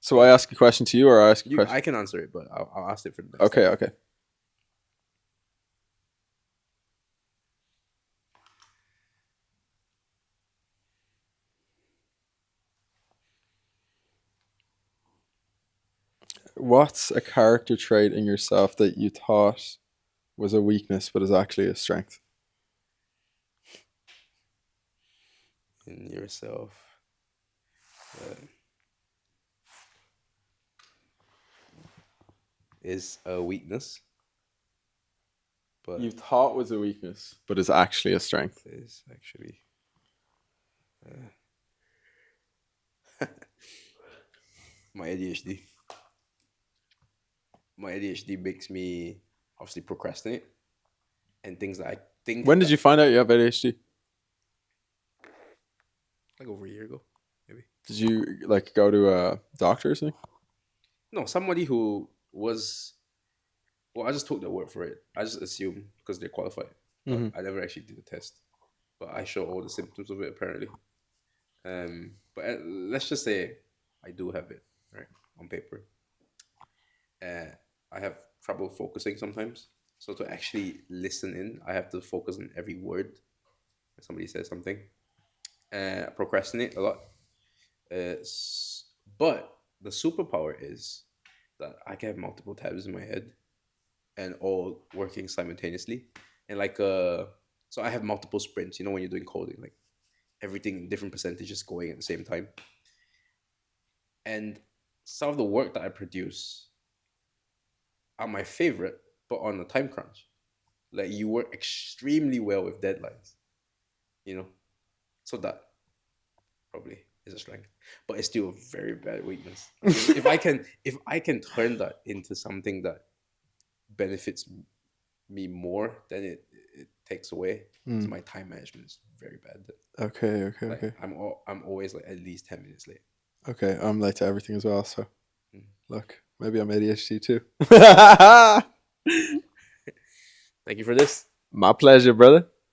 So I ask a question to you, or I ask a question? I can answer it, but I'll ask it for the next time. Okay. What's a character trait in yourself that you thought was a weakness, but is actually a strength? In yourself. Is a weakness, but you thought was a weakness, but is actually a strength. Is actually my ADHD. My ADHD makes me obviously procrastinate and things that I think. When did you find out you have ADHD? Like over a year ago, maybe. Did you like go to a doctor or something? No, somebody who was. Well, I just took their word for it. I just assumed because they're qualified. Mm-hmm. I never actually did the test, but I show all the symptoms of it apparently. But let's just say I do have it, right, on paper. I have trouble focusing sometimes. So to actually listen in, I have to focus on every word when somebody says something. Procrastinate a lot. But the superpower is that I can have multiple tabs in my head and all working simultaneously. And like so I have multiple sprints, when you're doing coding, like everything in different percentages going at the same time. And some of the work that I produce are my favorite, but on a time crunch. Like you work extremely well with deadlines, you know. So that probably is a strength, but it's still a very bad weakness. If I can turn that into something that benefits me more than it takes away, so my time management is very bad. Okay. Like I'm always like at least 10 minutes late. Okay, I'm late to everything as well. So Mm. look, maybe I'm ADHD too. Thank you for this. My pleasure, brother.